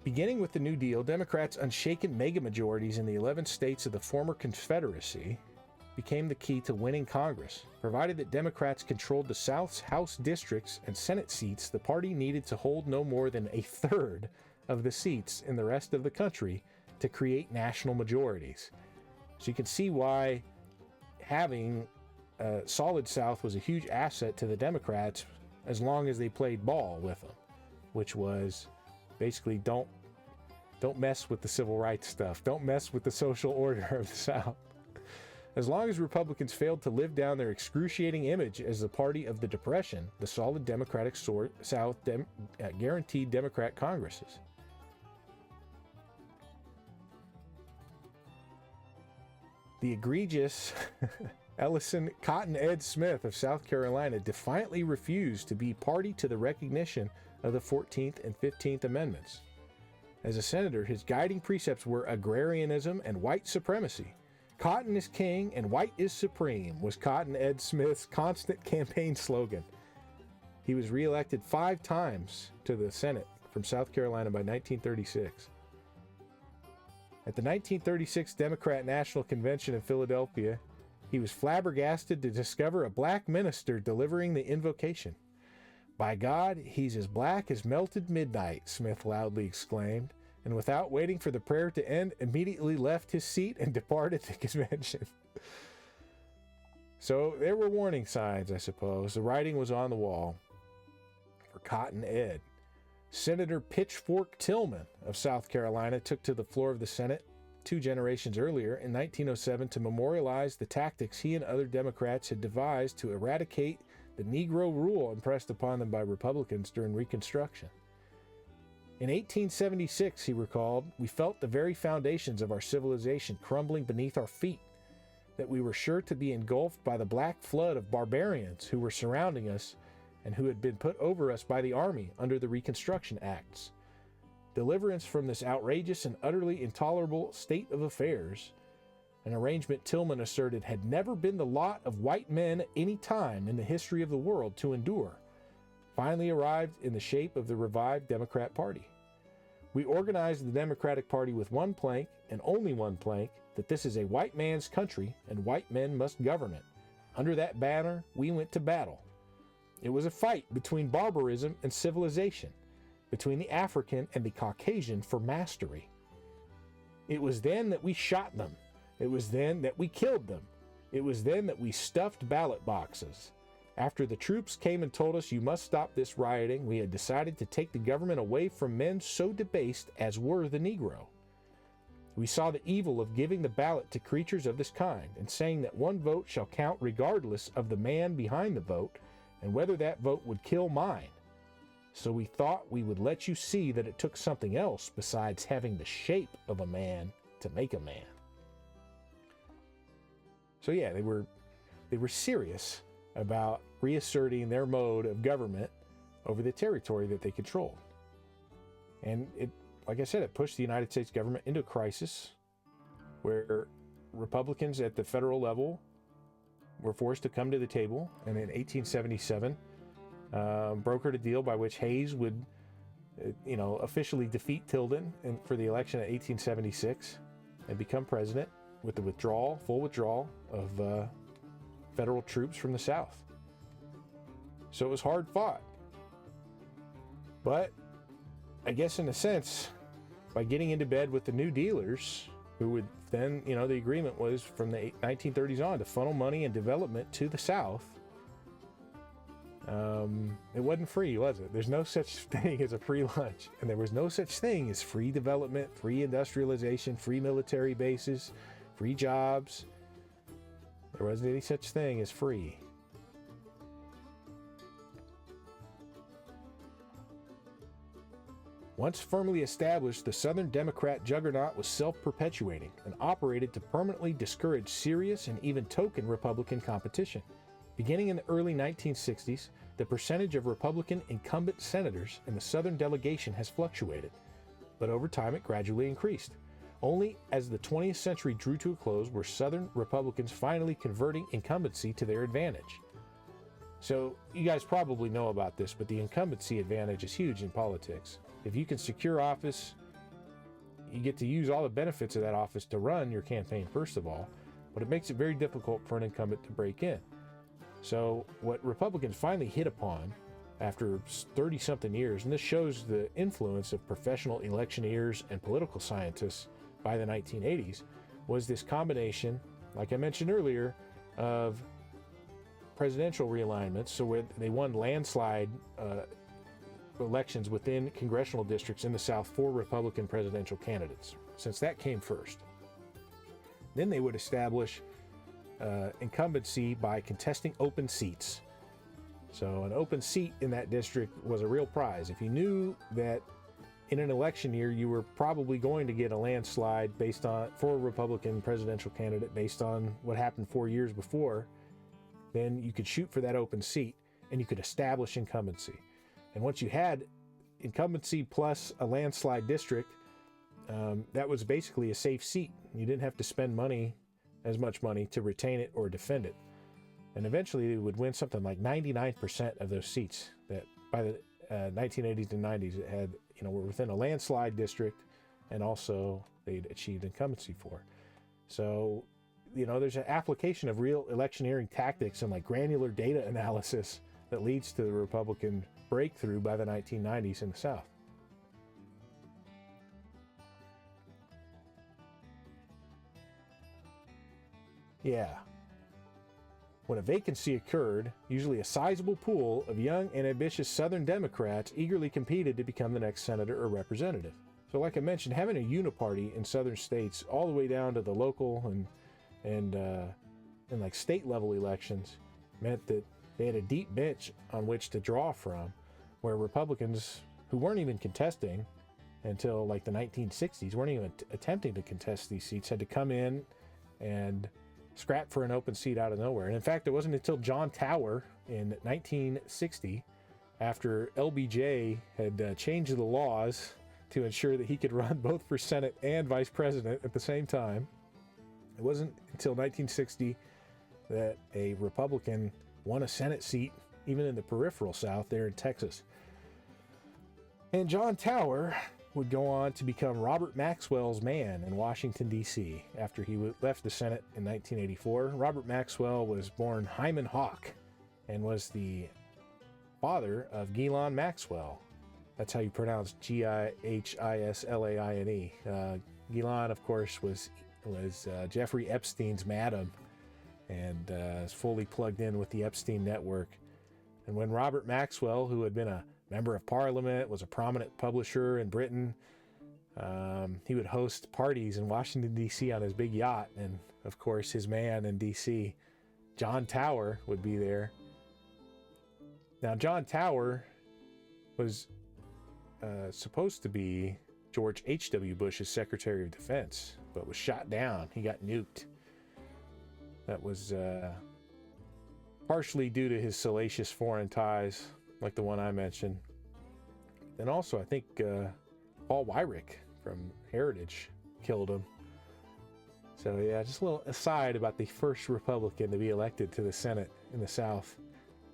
A: Beginning with the New Deal, Democrats' unshaken mega majorities in the 11 states of the former Confederacy became the key to winning Congress. Provided that Democrats controlled the South's House districts and Senate seats, the party needed to hold no more than a third of the seats in the rest of the country to create national majorities. So you can see why having a solid South was a huge asset to the Democrats as long as they played ball with them, which was basically don't mess with the civil rights stuff. Don't mess with the social order of the South. As long as Republicans failed to live down their excruciating image as the party of the Depression, the solid Democratic South guaranteed Democrat Congresses. The egregious Ellison Cotton Ed Smith of South Carolina defiantly refused to be party to the recognition of the 14th and 15th Amendments. As a senator, his guiding precepts were agrarianism and white supremacy. Cotton is king and white is supreme was Cotton Ed Smith's constant campaign slogan. He was reelected 5 times to the Senate from South Carolina by 1936. At the 1936 Democrat National Convention in Philadelphia, he was flabbergasted to discover a black minister delivering the invocation. "By God, he's as black as melted midnight," Smith loudly exclaimed, and without waiting for the prayer to end, immediately left his seat and departed the convention. So there were warning signs, I suppose. The writing was on the wall for Cotton Ed. Senator Pitchfork Tillman of South Carolina took to the floor of the Senate 2 generations earlier in 1907 to memorialize the tactics he and other Democrats had devised to eradicate the Negro rule impressed upon them by Republicans during Reconstruction. In 1876, he recalled, "we felt the very foundations of our civilization crumbling beneath our feet. that we were sure to be engulfed by the black flood of barbarians who were surrounding us and who had been put over us by the army under the Reconstruction Acts. Deliverance from this outrageous and utterly intolerable state of affairs, an arrangement Tillman asserted had never been the lot of white men at any time in the history of the world to endure, finally arrived in the shape of the revived Democrat Party. We organized the Democratic Party with one plank, and only one plank, that this is a white man's country and white men must govern it. Under that banner, we went to battle. It was a fight between barbarism and civilization, between the African and the Caucasian for mastery. It was then that we shot them. It was then that we killed them. It was then that we stuffed ballot boxes. After the troops came and told us you must stop this rioting, we had decided to take the government away from men so debased as were the Negro. We saw the evil of giving the ballot to creatures of this kind and saying that one vote shall count regardless of the man behind the vote and whether that vote would kill mine. So we thought we would let you see that it took something else besides having the shape of a man to make a man. So yeah, they were serious about reasserting their mode of government over the territory that they controlled. And it, like I said, it pushed the United States government into a crisis where Republicans at the federal level were forced to come to the table, and in 1877 brokered a deal by which Hayes would officially defeat Tilden for the election of 1876 and become president with the full withdrawal of federal troops from the South. So it was hard fought. But I guess in a sense, by getting into bed with the New Dealers, who would then, the agreement was from the 1930s on to funnel money and development to the South, it wasn't free, was it? There's no such thing as a free lunch. And there was no such thing as free development, free industrialization, free military bases, free jobs. There wasn't any such thing as free. Once firmly established, the Southern Democrat juggernaut was self-perpetuating and operated to permanently discourage serious and even token Republican competition. Beginning in the early 1960s, the percentage of Republican incumbent senators in the Southern delegation has fluctuated, but over time it gradually increased. Only as the 20th century drew to a close were Southern Republicans finally converting incumbency to their advantage. So you guys probably know about this, but the incumbency advantage is huge in politics. If you can secure office, you get to use all the benefits of that office to run your campaign, first of all, but it makes it very difficult for an incumbent to break in. So what Republicans finally hit upon after 30-something years, and this shows the influence of professional electioneers and political scientists by the 1980s, was this combination, like I mentioned earlier, of presidential realignments, so where they won landslide elections within congressional districts in the South for Republican presidential candidates, since that came first. Then they would establish incumbency by contesting open seats. So an open seat in that district was a real prize. If you knew that in an election year you were probably going to get a landslide for a Republican presidential candidate based on what happened 4 years before, then you could shoot for that open seat and you could establish incumbency. And once you had incumbency plus a landslide district, that was basically a safe seat. You didn't have to spend as much money to retain it or defend it. And eventually they would win something like 99% of those seats that by the 1980s and 90s it had, were within a landslide district, and also they'd achieved incumbency for. So, there's an application of real electioneering tactics and like granular data analysis that leads to the Republican breakthrough by the 1990s in the South. Yeah. When a vacancy occurred, usually a sizable pool of young and ambitious Southern Democrats eagerly competed to become the next senator or representative. So like I mentioned, having a uniparty in Southern states all the way down to the local and like state level elections meant that they had a deep bench on which to draw from, where Republicans who weren't even contesting until like the 1960s, weren't even attempting to contest these seats, had to come in and scrap for an open seat out of nowhere. And in fact, it wasn't until John Tower in 1960, after LBJ had changed the laws to ensure that he could run both for Senate and Vice President at the same time. It wasn't until 1960 that a Republican won a Senate seat, even in the peripheral South there in Texas. And John Tower would go on to become Robert Maxwell's man in Washington, D.C. after he left the Senate in 1984. Robert Maxwell was born Hyman Hawk and was the father of Ghislaine Maxwell. That's how you pronounce Gihislaine. Ghislaine, of course, was Jeffrey Epstein's madam, and is fully plugged in with the Epstein network. And when Robert Maxwell, who had been a member of Parliament, was a prominent publisher in Britain, he would host parties in Washington, D.C. on his big yacht. And, of course, his man in D.C., John Tower, would be there. Now, John Tower was supposed to be George H.W. Bush's Secretary of Defense, but was shot down. He got nuked. That was partially due to his salacious foreign ties, like the one I mentioned. And also, I think Paul Weyrich from Heritage killed him. So yeah, just a little aside about the first Republican to be elected to the Senate in the South.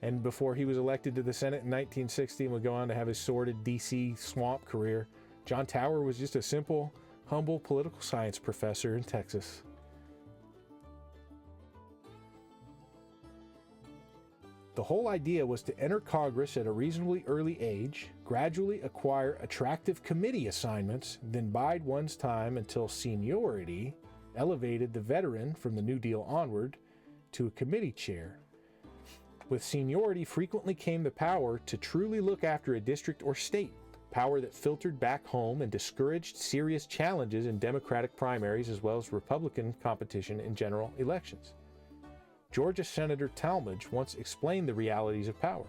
A: And before he was elected to the Senate in 1960 and would go on to have his sordid D.C. swamp career, John Tower was just a simple, humble political science professor in Texas. The whole idea was to enter Congress at a reasonably early age, gradually acquire attractive committee assignments, then bide one's time until seniority elevated the veteran from the New Deal onward to a committee chair. With seniority frequently came the power to truly look after a district or state, power that filtered back home and discouraged serious challenges in Democratic primaries as well as Republican competition in general elections. Georgia Senator Talmadge once explained the realities of power.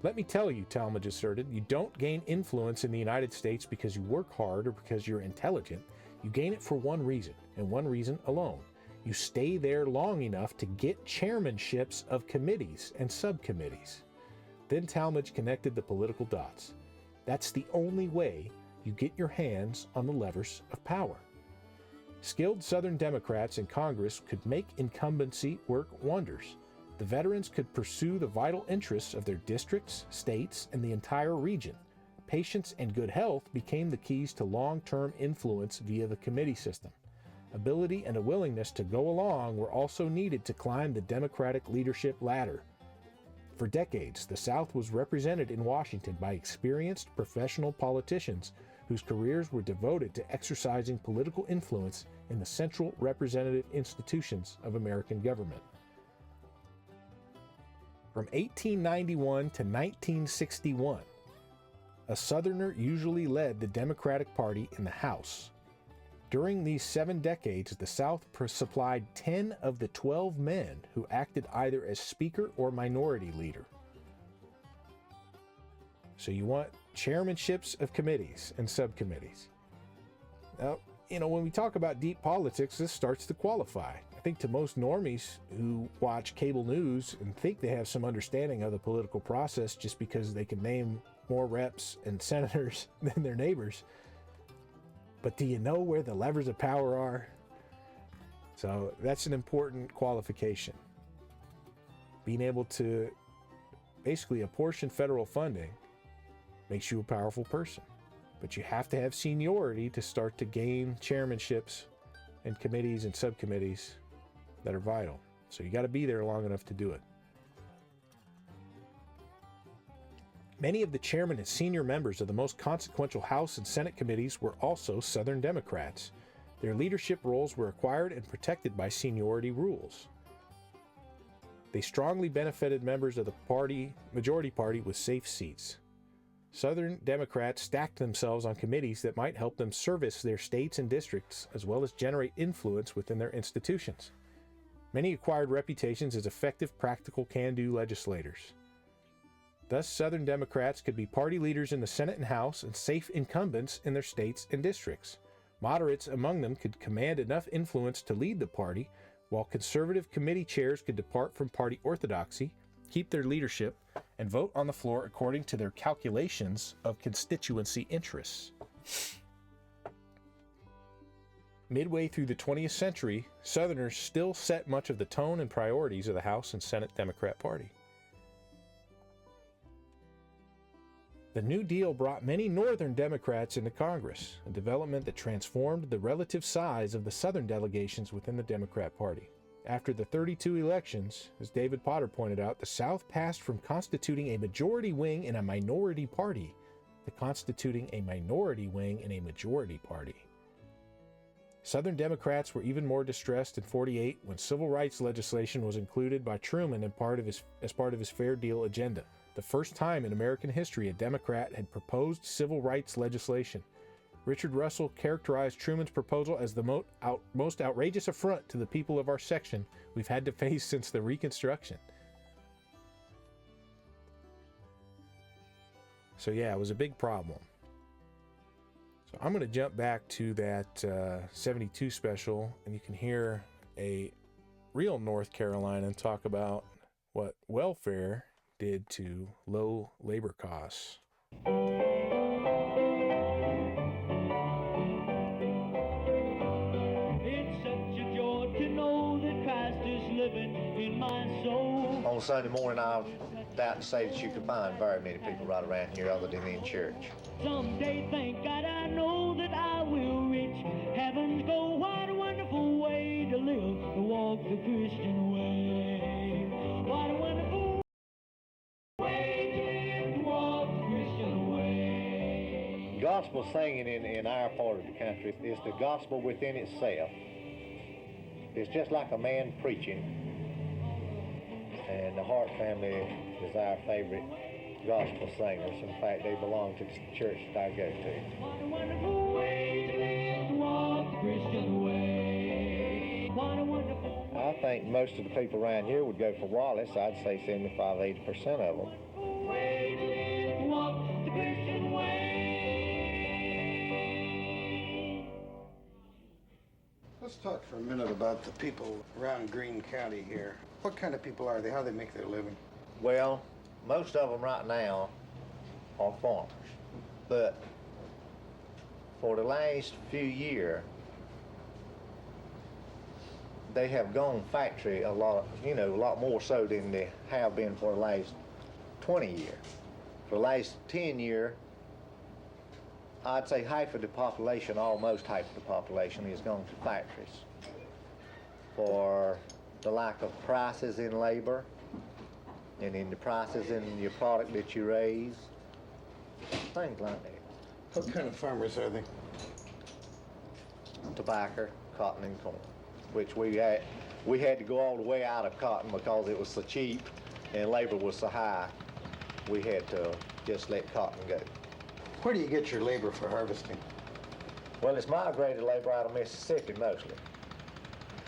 A: "Let me tell you," Talmadge asserted, "you don't gain influence in the United States because you work hard or because you're intelligent. You gain it for one reason, and one reason alone. You stay there long enough to get chairmanships of committees and subcommittees." Then Talmadge connected the political dots. That's the only way you get your hands on the levers of power. Skilled Southern Democrats in Congress could make incumbency work wonders. The veterans could pursue the vital interests of their districts, states, and the entire region. Patience and good health became the keys to long-term influence via the committee system. Ability and a willingness to go along were also needed to climb the Democratic leadership ladder. For decades, the South was represented in Washington by experienced professional politicians whose careers were devoted to exercising political influence in the central representative institutions of American government. From 1891 to 1961, a Southerner usually led the Democratic Party in the House. During these 7 decades, the South supplied 10 of the 12 men who acted either as Speaker or Minority Leader. So you want chairmanships of committees and subcommittees. Now, when we talk about deep politics, this starts to qualify. I think to most normies who watch cable news and think they have some understanding of the political process just because they can name more reps and senators than their neighbors. But do you know where the levers of power are? So that's an important qualification. Being able to basically apportion federal funding makes you a powerful person. But you have to have seniority to start to gain chairmanships and committees and subcommittees that are vital. So you got to be there long enough to do it. Many of the chairmen and senior members of the most consequential House and Senate committees were also Southern Democrats. Their leadership roles were acquired and protected by seniority rules. They strongly benefited members of the majority party with safe seats. Southern Democrats stacked themselves on committees that might help them service their states and districts, as well as generate influence within their institutions. Many acquired reputations as effective, practical, can-do legislators. Thus, Southern Democrats could be party leaders in the Senate and House and safe incumbents in their states and districts. Moderates among them could command enough influence to lead the party, while conservative committee chairs could depart from party orthodoxy, keep their leadership, and vote on the floor according to their calculations of constituency interests. Midway through the 20th century, Southerners still set much of the tone and priorities of the House and Senate Democrat Party. The New Deal brought many Northern Democrats into Congress, a development that transformed the relative size of the Southern delegations within the Democrat Party. After the 32 elections, as David Potter pointed out, the South passed from constituting a majority wing and a minority party to constituting a minority wing and a majority party. Southern Democrats were even more distressed in '48 when civil rights legislation was included by Truman as part of his Fair Deal agenda. The first time in American history a Democrat had proposed civil rights legislation. Richard Russell characterized Truman's proposal as the most outrageous affront to the people of our section we've had to face since the Reconstruction. So yeah, it was a big problem. So I'm going to jump back to that 72 special, and you can hear a real North Carolinian talk about what welfare did to low labor costs.
H: On Sunday morning, I doubt to say that you could find very many people right around here other than in church.
I: Someday, thank God, I know that I will reach heaven's goal. What a wonderful way to live, to walk the Christian way. What a wonderful way to live, to walk the Christian way.
H: Gospel singing in our part of the country is the gospel within itself. It's just like a man preaching. And the Hart family is our favorite gospel singers. In fact, they belong to the church that I go to.
I: What a wonderful way to live, to walk the Christian way. What a wonderful
H: I think most of the people around here would go for Wallace. I'd say 75–80% of them.
I: way to live, to walk the Christian way.
D: Let's talk for a minute about the people around Greene County here. What kind of people are they? How do they make their living?
H: Well, most of them right now are farmers. But for the last few years, they have gone factory a lot more so than they have been for the last 20 years. For the last 10 years, I'd say half of the population, almost half of the population, has gone to factories for the lack of prices in labor and in the prices in your product that you raise, things like that.
D: What kind of farmers are they?
H: Tobacco, cotton, and corn, which we had to go all the way out of cotton because it was so cheap and labor was so high. We had to just let cotton go.
D: Where do you get your labor for harvesting?
H: Well, it's migrated labor out of Mississippi mostly.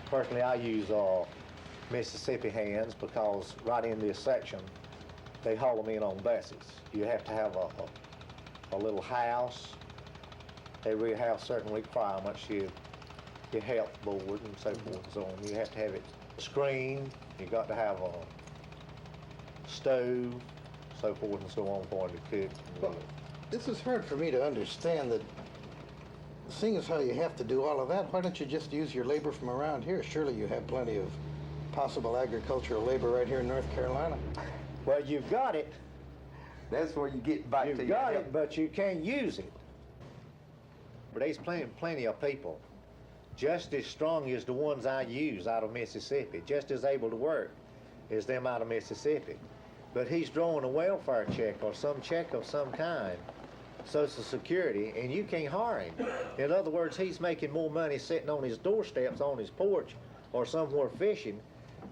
H: Personally, I use Mississippi hands because right in this section, they haul them in on buses. You have to have a little house. They really have certain requirements. Your health board and so forth and so on. You have to have it screened. You got to have a stove, so forth and so on for them to cook.
D: Well, this is hard for me to understand that, seeing as how you have to do all of that, why don't you just use your labor from around here? Surely you have plenty of possible agricultural labor right here in North Carolina.
H: Well, you've got it.
J: That's where you get back to
H: You've
J: your
H: got
J: health.
H: it, but you can't use it. But there's plenty of people just as strong as the ones I use out of Mississippi, just as able to work as them out of Mississippi. But he's drawing a welfare check or some check of some kind, Social Security, and you can't hire him. In other words, he's making more money sitting on his doorsteps, on his porch, or somewhere fishing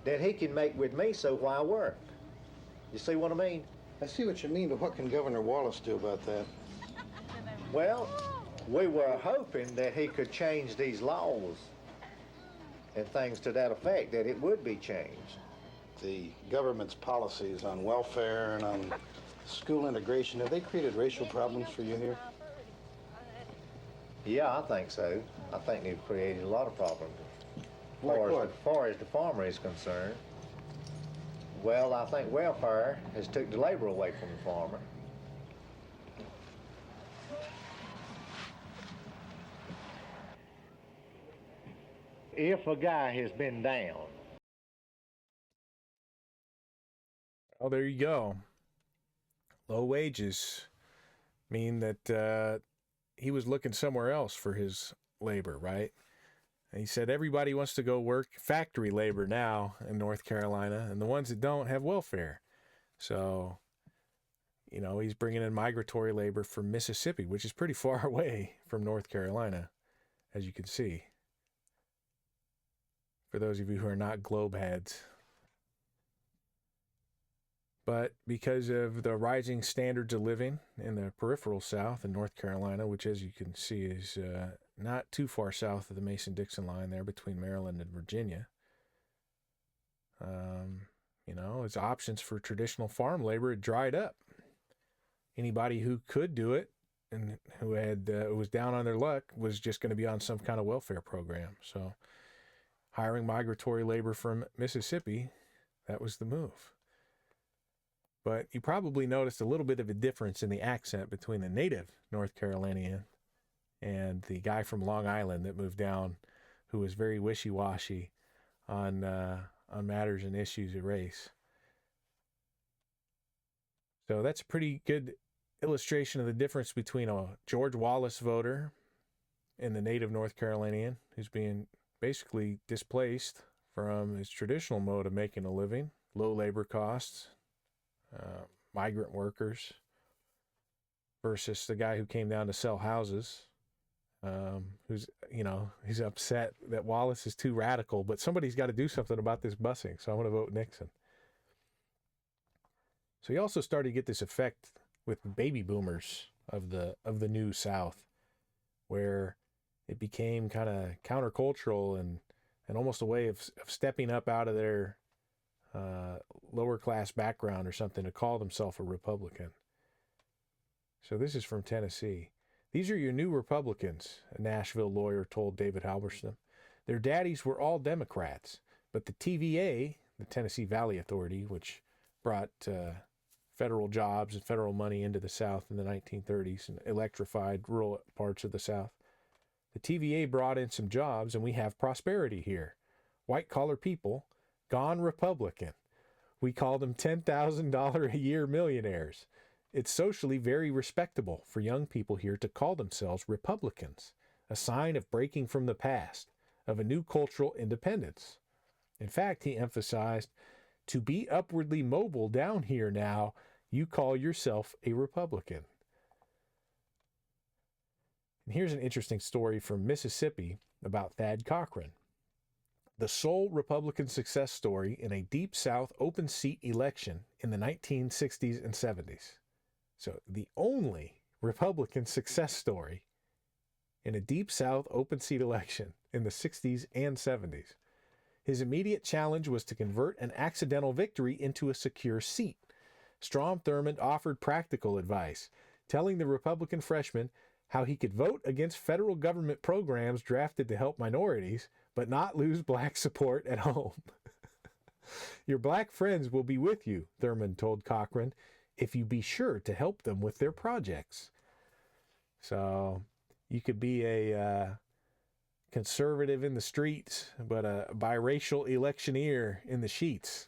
H: than he can make with me, so why work? You see what I mean?
D: I see what you mean, but what can Governor Wallace do about that?
H: Well, we were hoping that he could change these laws and things to that effect, that it would be changed.
D: The government's policies on welfare and on school integration, have they created racial problems for you here?
H: Yeah, I think so. I think they've created a lot of problems. As far as the farmer is concerned, well, I think welfare has took the labor away from the farmer. If a guy has been down,
A: Oh, there you go. Low wages mean that he was looking somewhere else for his labor, right? And he said everybody wants to go work factory labor now in North Carolina, and the ones that don't have welfare. So, he's bringing in migratory labor from Mississippi, which is pretty far away from North Carolina, as you can see. For those of you who are not globe heads. But because of the rising standards of living in the peripheral South in North Carolina, which, as you can see, is not too far south of the Mason-Dixon line there between Maryland and Virginia, his options for traditional farm labor had dried up. Anybody who could do it and who was down on their luck was just going to be on some kind of welfare program. So hiring migratory labor from Mississippi, that was the move. But you probably noticed a little bit of a difference in the accent between the native North Carolinian and the guy from Long Island that moved down, who was very wishy-washy on matters and issues of race. So that's a pretty good illustration of the difference between a George Wallace voter and the native North Carolinian, who's being basically displaced from his traditional mode of making a living, low labor costs, migrant workers, versus the guy who came down to sell houses, he's upset that Wallace is too radical, but somebody's got to do something about this busing, so I'm going to vote Nixon. So he also started to get this effect with the baby boomers of the new South, where it became kind of countercultural and almost a way of stepping up out of their lower class background or something to call themselves a Republican. So this is from Tennessee. These are your new Republicans, a Nashville lawyer told David Halberstam. Their daddies were all Democrats, but the TVA, the Tennessee Valley Authority, which brought federal jobs and federal money into the South in the 1930s and electrified rural parts of the South. The TVA brought in some jobs, and we have prosperity here. White-collar people, gone Republican. We call them $10,000 a year millionaires. It's socially very respectable for young people here to call themselves Republicans, a sign of breaking from the past, of a new cultural independence. In fact, he emphasized, to be upwardly mobile down here now, you call yourself a Republican. And here's an interesting story from Mississippi about Thad Cochran. The sole Republican success story in a Deep South open seat election in the 1960s and 70s. So the only Republican success story in a Deep South open seat election in the 60s and 70s. His immediate challenge was to convert an accidental victory into a secure seat. Strom Thurmond offered practical advice, telling the Republican freshman how he could vote against federal government programs drafted to help minorities, but not lose black support at home. Your black friends will be with you, Thurmond told Cochran, if you be sure to help them with their projects. So you could be a conservative in the streets, but a biracial electioneer in the sheets.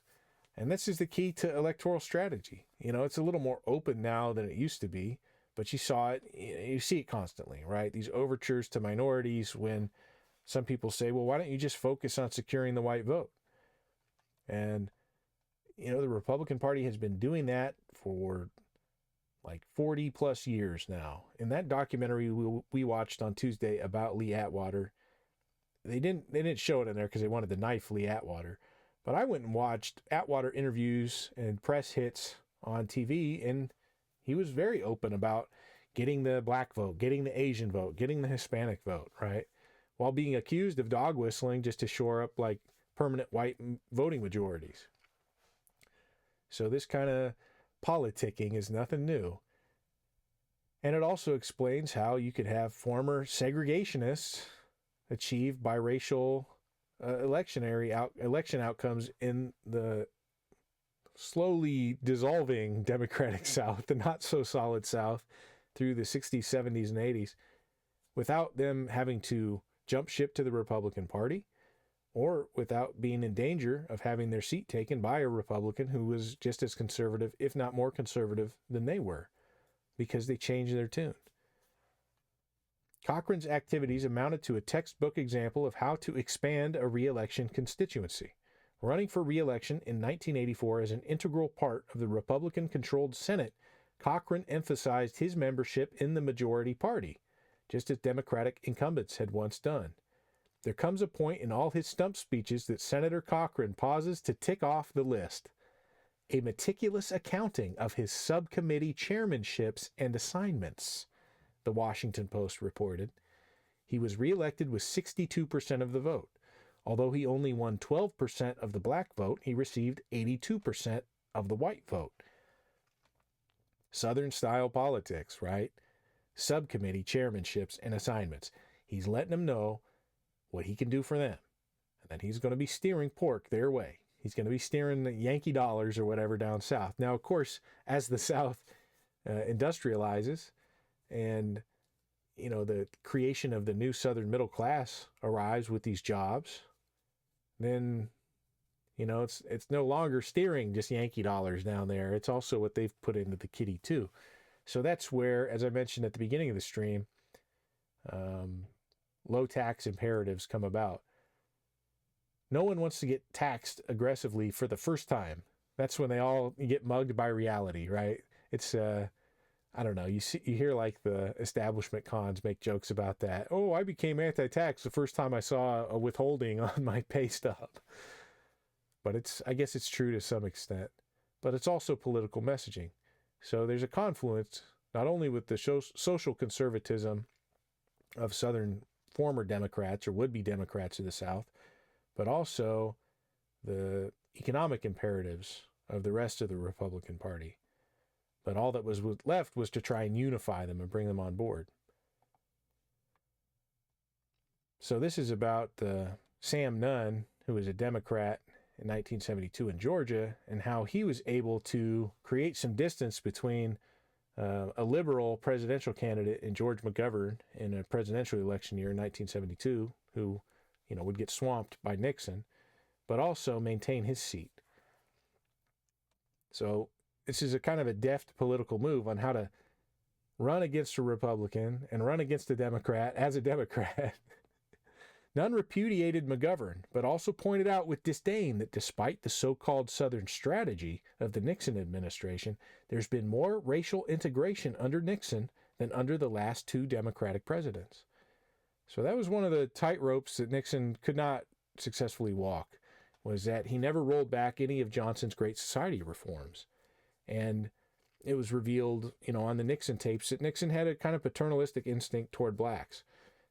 A: And this is the key to electoral strategy. It's a little more open now than it used to be, but you see it constantly, right? These overtures to minorities when some people say, well, why don't you just focus on securing the white vote? And, the Republican Party has been doing that for like 40 plus years now. In that documentary we watched on Tuesday about Lee Atwater, they didn't show it in there because they wanted to knife Lee Atwater. But I went and watched Atwater interviews and press hits on TV, and he was very open about getting the black vote, getting the Asian vote, getting the Hispanic vote, right? While being accused of dog whistling just to shore up like permanent white voting majorities. So this kind of politicking is nothing new. And it also explains how you could have former segregationists achieve biracial election outcomes in the slowly dissolving Democratic South, the not so solid South, through the 60s, 70s, and 80s, without them having to jump ship to the Republican Party, or without being in danger of having their seat taken by a Republican who was just as conservative, if not more conservative, than they were, because they changed their tune. Cochran's activities amounted to a textbook example of how to expand a re-election constituency. Running for re-election in 1984 as an integral part of the Republican-controlled Senate, Cochran emphasized his membership in the majority party, just as Democratic incumbents had once done. There comes a point in all his stump speeches that Senator Cochran pauses to tick off the list. A meticulous accounting of his subcommittee chairmanships and assignments, the Washington Post reported. He was reelected with 62% of the vote. Although he only won 12% of the black vote, he received 82% of the white vote. Southern-style politics, right? Subcommittee chairmanships and assignments. He's letting them know what he can do for them, and that he's going to be steering pork their way. He's going to be steering the Yankee dollars or whatever down south. Now, of course, as the South industrializes and, you know, the creation of the new Southern middle class arrives with these jobs, then, you know, it's no longer steering just Yankee dollars down there. It's also what they've put into the kitty too. So that's where, as I mentioned at the beginning of the stream, low tax imperatives come about. No one wants to get taxed aggressively for the first time. That's when they all get mugged by reality, right? It's I don't know. You hear like the establishment cons make jokes about that. Oh, I became anti-tax the first time I saw a withholding on my pay stub. But I guess it's true to some extent. But it's also political messaging. So there's a confluence not only with the social conservatism of Southern former Democrats or would-be Democrats of the South, but also the economic imperatives of the rest of the Republican Party. But all that was left was to try and unify them and bring them on board. So this is about Sam Nunn, who was a Democrat in 1972 in Georgia, and how he was able to create some distance between a liberal presidential candidate in George McGovern in a presidential election year in 1972, who, you know, would get swamped by Nixon, but also maintain his seat. So this is a kind of a deft political move on how to run against a Republican and run against a Democrat as a Democrat. Nunn repudiated McGovern, but also pointed out with disdain that despite the so-called Southern strategy of the Nixon administration, there's been more racial integration under Nixon than under the last two Democratic presidents. So that was one of the tightropes that Nixon could not successfully walk, was that he never rolled back any of Johnson's Great Society reforms. And it was revealed, you know, on the Nixon tapes that Nixon had a kind of paternalistic instinct toward blacks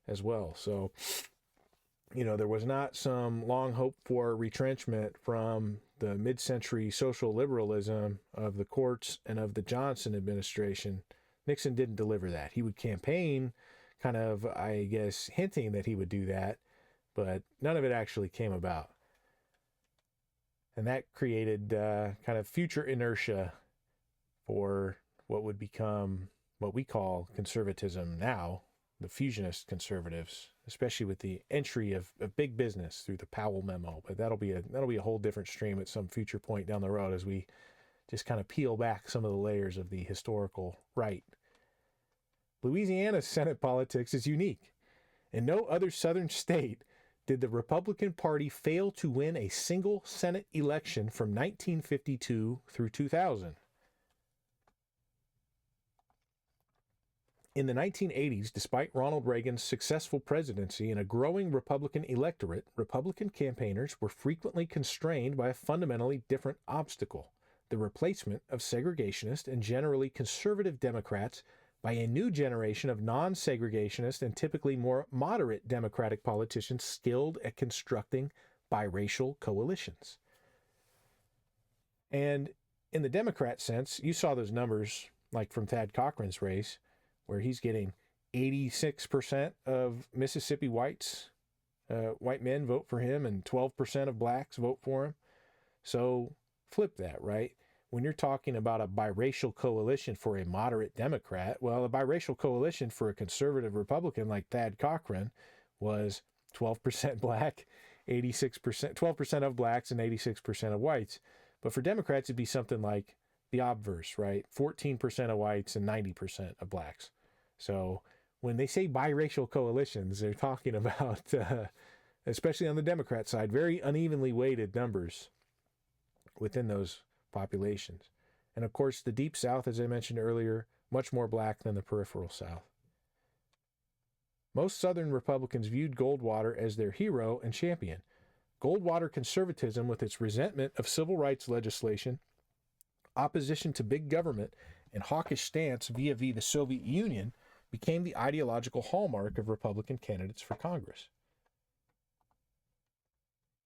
A: as well. So, you know, there was not some long hoped for retrenchment from the mid-century social liberalism of the courts and of the Johnson administration. Nixon didn't deliver that. He would campaign kind of, I guess, hinting that he would do that, but none of it actually came about. And that created kind of future inertia for what would become what we call conservatism now, the fusionist conservatives, especially with the entry of big business through the Powell memo. But that'll be a whole different stream at some future point down the road as we just kind of peel back some of the layers of the historical right. Louisiana's Senate politics is unique. In no other southern state did the Republican Party fail to win a single Senate election from 1952 through 2000. In the 1980s, despite Ronald Reagan's successful presidency and a growing Republican electorate, Republican campaigners were frequently constrained by a fundamentally different obstacle: the replacement of segregationist and generally conservative Democrats by a new generation of non-segregationist and typically more moderate Democratic politicians skilled at constructing biracial coalitions. And in the Democrat sense, you saw those numbers like from Thad Cochran's race, where he's getting 86% of Mississippi whites white men vote for him and 12% of blacks vote for him. So flip that, right? When you're talking about a biracial coalition for a moderate Democrat, well, a biracial coalition for a conservative Republican like Thad Cochran was 12% black, 86%, 12% of blacks and 86% of whites. But for Democrats, it'd be something like the obverse, right? 14% of whites and 90% of blacks. So when they say biracial coalitions, they're talking about, especially on the Democrat side, very unevenly weighted numbers within those populations. And of course, the Deep South, as I mentioned earlier, much more black than the peripheral South. Most Southern Republicans viewed Goldwater as their hero and champion. Goldwater conservatism, with its resentment of civil rights legislation, opposition to big government, and hawkish stance vis-a-vis the Soviet Union, became the ideological hallmark of Republican candidates for Congress.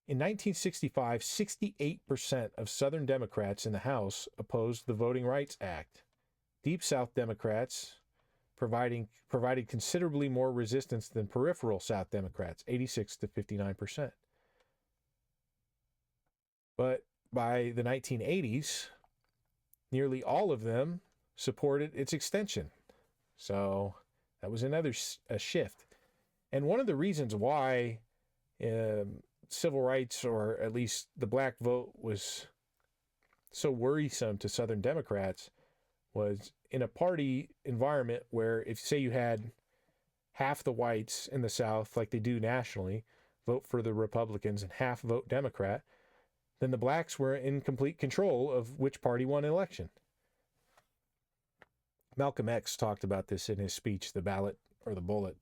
A: In 1965, 68% of Southern Democrats in the House opposed the Voting Rights Act. Deep South Democrats provided considerably more resistance than peripheral South Democrats, 86 to 59%. But by the 1980s, nearly all of them supported its extension. So that was another shift. And one of the reasons why civil rights, or at least the black vote, was so worrisome to Southern Democrats was in a party environment where, if say you had half the whites in the South, like they do nationally, vote for the Republicans and half vote Democrat, then the blacks were in complete control of which party won an election. Malcolm X talked about this in his speech, The Ballot or the Bullet,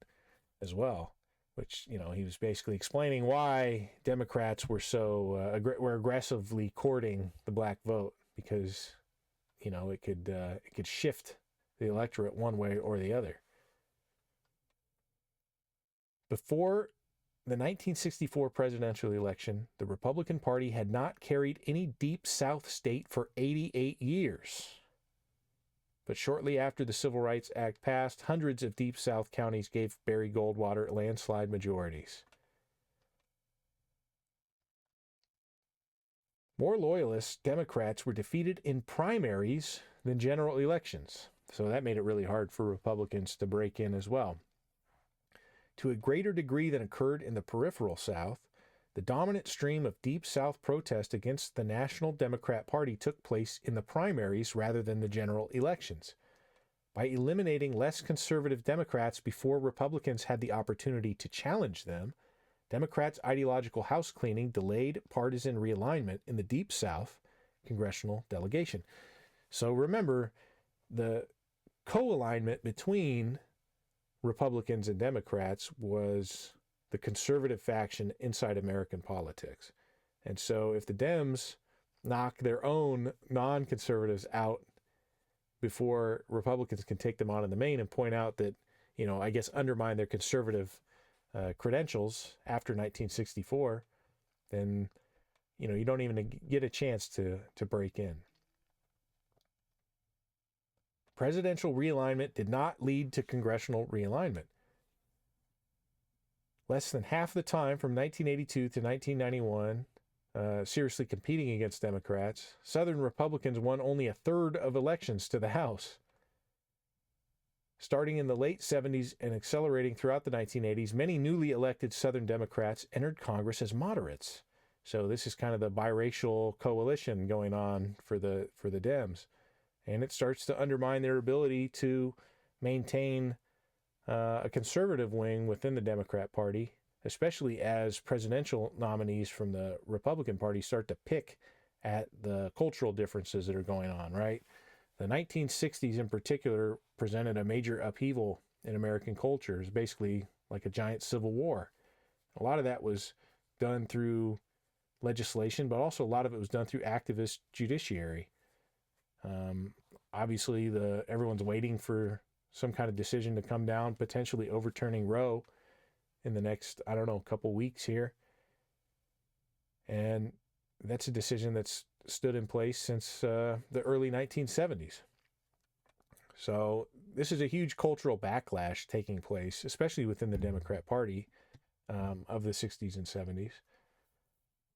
A: as well, which, he was basically explaining why Democrats were so were aggressively courting the black vote, because it could shift the electorate one way or the other. Before the 1964 presidential election, the Republican Party had not carried any Deep South state for 88 years. But shortly after the Civil Rights Act passed, hundreds of Deep South counties gave Barry Goldwater landslide majorities. More loyalist Democrats were defeated in primaries than general elections, so that made it really hard for Republicans to break in as well. To a greater degree than occurred in the peripheral South, the dominant stream of Deep South protest against the National Democrat Party took place in the primaries rather than the general elections. By eliminating less conservative Democrats before Republicans had the opportunity to challenge them, Democrats' ideological house cleaning delayed partisan realignment in the Deep South congressional delegation. So remember, the co-alignment between Republicans and Democrats was the conservative faction inside American politics. And so if the Dems knock their own non-conservatives out before Republicans can take them on in the main and point out that, I guess undermine their conservative credentials after 1964, then, you don't even get a chance to break in. Presidential realignment did not lead to congressional realignment. Less than half the time from 1982 to 1991, seriously competing against Democrats, Southern Republicans won only a third of elections to the House. Starting in the late 70s and accelerating throughout the 1980s, many newly elected Southern Democrats entered Congress as moderates. So this is kind of the biracial coalition going on for the Dems. And it starts to undermine their ability to maintain a conservative wing within the Democrat Party, especially as presidential nominees from the Republican Party start to pick at the cultural differences that are going on, right? The 1960s in particular presented a major upheaval in American culture. It's basically like a giant civil war. A lot of that was done through legislation, but also a lot of it was done through activist judiciary. Obviously, everyone's waiting for some kind of decision to come down, potentially overturning Roe in the next, couple weeks here. And that's a decision that's stood in place since the early 1970s. So this is a huge cultural backlash taking place, especially within the Democrat Party. of the 60s and 70s.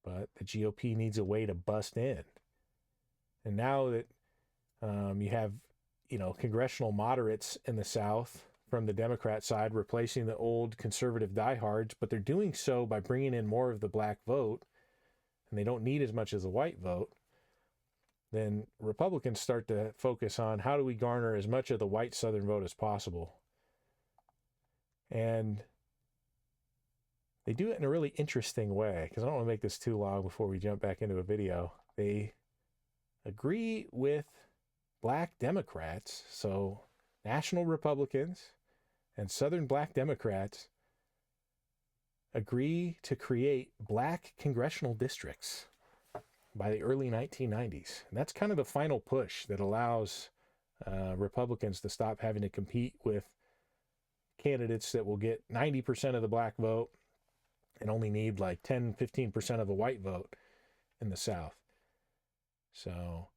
A: But the GOP needs a way to bust in. And now that you have, congressional moderates in the South from the Democrat side replacing the old conservative diehards, but they're doing so by bringing in more of the black vote, and they don't need as much as the white vote, then Republicans start to focus on how do we garner as much of the white Southern vote as possible. And they do it in a really interesting way, because I don't want to make this too long before we jump back into a video. They agree with black Democrats, so national Republicans and Southern black Democrats agree to create black congressional districts by the early 1990s. And that's kind of the final push that allows Republicans to stop having to compete with candidates that will get 90% of the black vote and only need like 10, 15% of the white vote in the South. So,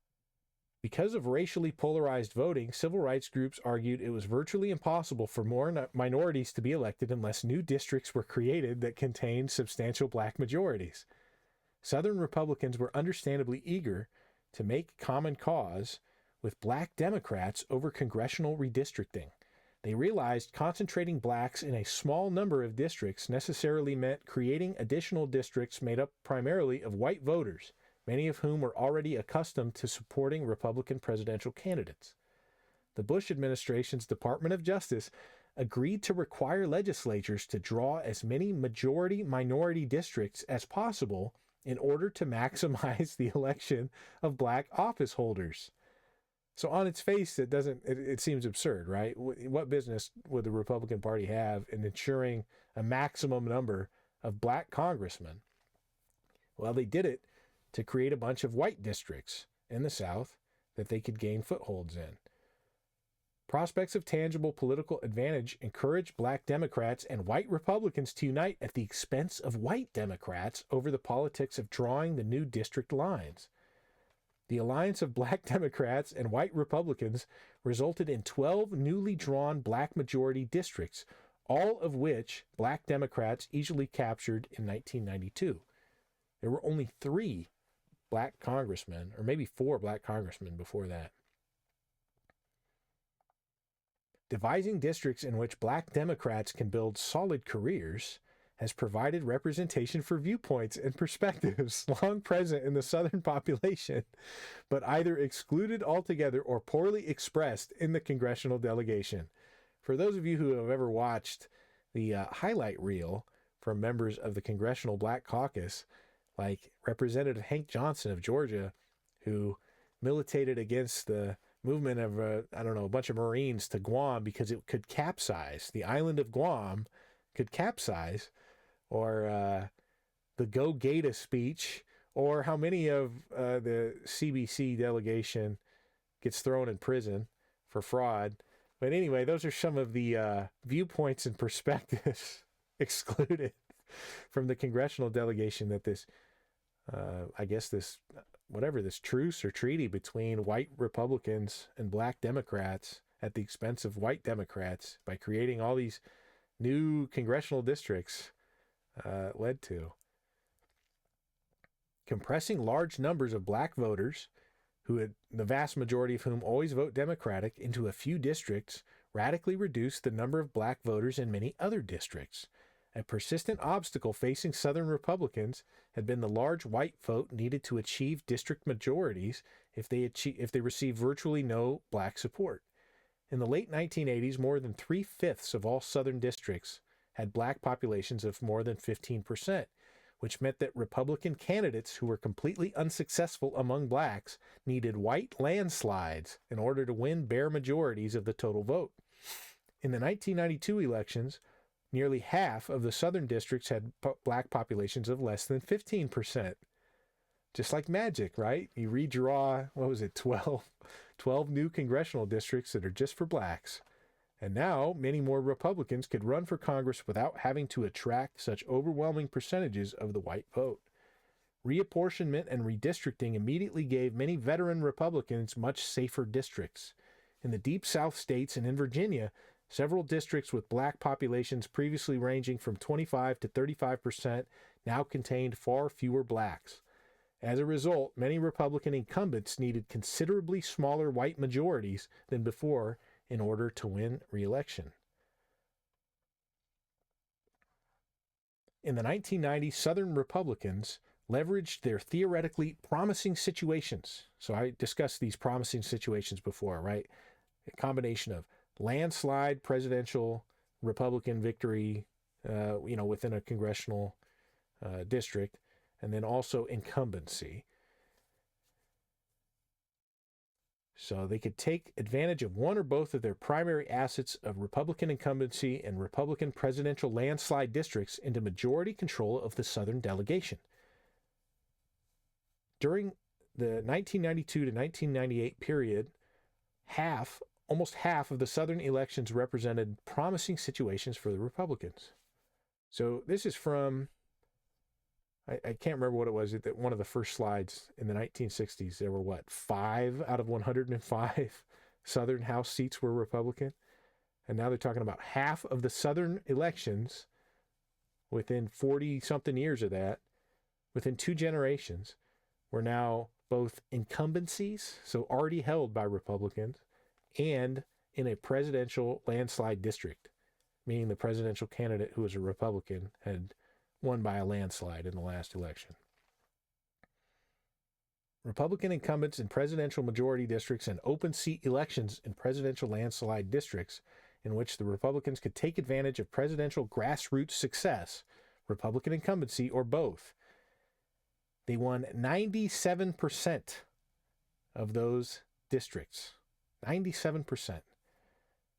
A: because of racially polarized voting, civil rights groups argued it was virtually impossible for more minorities to be elected unless new districts were created that contained substantial black majorities. Southern Republicans were understandably eager to make common cause with black Democrats over congressional redistricting. They realized concentrating blacks in a small number of districts necessarily meant creating additional districts made up primarily of white voters, many of whom were already accustomed to supporting Republican presidential candidates. The Bush administration's Department of Justice agreed to require legislatures to draw as many majority-minority districts as possible in order to maximize the election of black office holders. So on its face, it seems absurd, right? What business would the Republican Party have in ensuring a maximum number of black congressmen? Well, they did it to create a bunch of white districts in the South that they could gain footholds in. Prospects of tangible political advantage encouraged black Democrats and white Republicans to unite at the expense of white Democrats over the politics of drawing the new district lines. The alliance of black Democrats and white Republicans resulted in 12 newly drawn black majority districts, all of which black Democrats easily captured in 1992. There were only 3 black congressmen, or maybe 4 black congressmen before that. Devising districts in which black Democrats can build solid careers has provided representation for viewpoints and perspectives long present in the Southern population, but either excluded altogether or poorly expressed in the congressional delegation. For those of you who have ever watched the highlight reel from members of the Congressional Black Caucus, like Representative Hank Johnson of Georgia, who militated against the movement of, a bunch of Marines to Guam because it could capsize. The island of Guam could capsize, or the Go Gata speech, or how many of the CBC delegation gets thrown in prison for fraud. But anyway, those are some of the viewpoints and perspectives excluded from the congressional delegation that this truce or treaty between white Republicans and black Democrats at the expense of white Democrats by creating all these new congressional districts led to. Compressing large numbers of black voters, the vast majority of whom always vote Democratic, into a few districts radically reduced the number of black voters in many other districts. A persistent obstacle facing Southern Republicans had been the large white vote needed to achieve district majorities if they received virtually no black support. In the late 1980s, more than 3/5 of all Southern districts had black populations of more than 15%, which meant that Republican candidates who were completely unsuccessful among blacks needed white landslides in order to win bare majorities of the total vote. In the 1992 elections, nearly half of the Southern districts had black populations of less than 15%. Just like magic, right? You redraw, 12 new congressional districts that are just for blacks. And now, many more Republicans could run for Congress without having to attract such overwhelming percentages of the white vote. Reapportionment and redistricting immediately gave many veteran Republicans much safer districts. In the Deep South states and in Virginia, Several districts with black populations previously ranging from 25 to 35% now contained far fewer blacks. As a result, many Republican incumbents needed considerably smaller white majorities than before in order to win re-election. In the 1990s, Southern Republicans leveraged their theoretically promising situations. So I discussed these promising situations before, right? A combination of landslide presidential Republican victory, within a congressional district, and then also incumbency. So they could take advantage of one or both of their primary assets of Republican incumbency and Republican presidential landslide districts into majority control of the Southern delegation. During the 1992 to 1998 period, almost half of the Southern elections represented promising situations for the Republicans. So this is from, I can't remember what it was, that one of the first slides in the 1960s, there were 5 out of 105 Southern House seats were Republican. And now they're talking about half of the Southern elections within 40-something years of that, within 2 generations, were now both incumbencies, so already held by Republicans, and in a presidential landslide district, meaning the presidential candidate who was a Republican had won by a landslide in the last election. Republican incumbents in presidential majority districts and open seat elections in presidential landslide districts in which the Republicans could take advantage of presidential grassroots success, Republican incumbency, or both. They won 97% of those districts. 97%.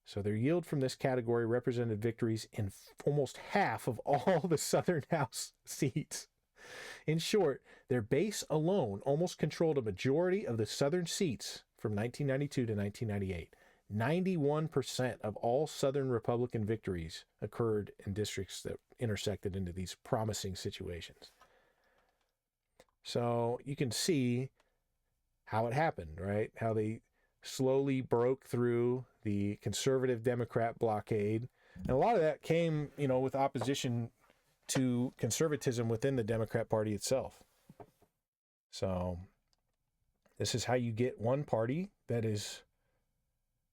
A: So their yield from this category represented victories in almost half of all the Southern House seats. In short, their base alone almost controlled a majority of the Southern seats from 1992 to 1998. 91% of all Southern Republican victories occurred in districts that intersected into these promising situations. So you can see how it happened, right? How they slowly broke through the conservative Democrat blockade. And a lot of that came, with opposition to conservatism within the Democrat Party itself. So this is how you get one party that is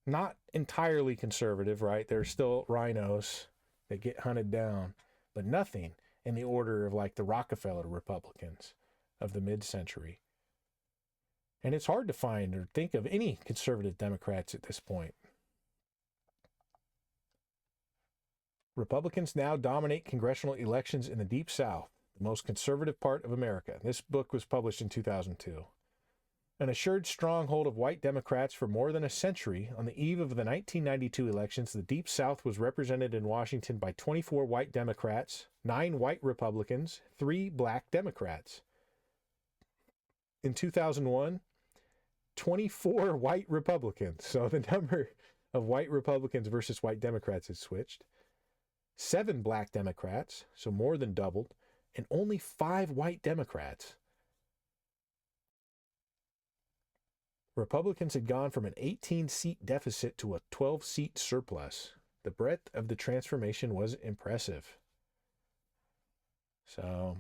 A: not entirely conservative, right? There's still rhinos that get hunted down, but nothing in the order of like the Rockefeller Republicans of the mid-century. And it's hard to find or think of any conservative Democrats at this point. Republicans now dominate congressional elections in the Deep South, the most conservative part of America. This book was published in 2002. An assured stronghold of white Democrats for more than a century, on the eve of the 1992 elections, the Deep South was represented in Washington by 24 white Democrats, 9 white Republicans, 3 black Democrats. In 2001, 24 white Republicans. So the number of white Republicans versus white Democrats has switched. 7 black Democrats, so more than doubled, and only 5 white Democrats. Republicans had gone from an 18-seat deficit to a 12-seat surplus. The breadth of the transformation was impressive. So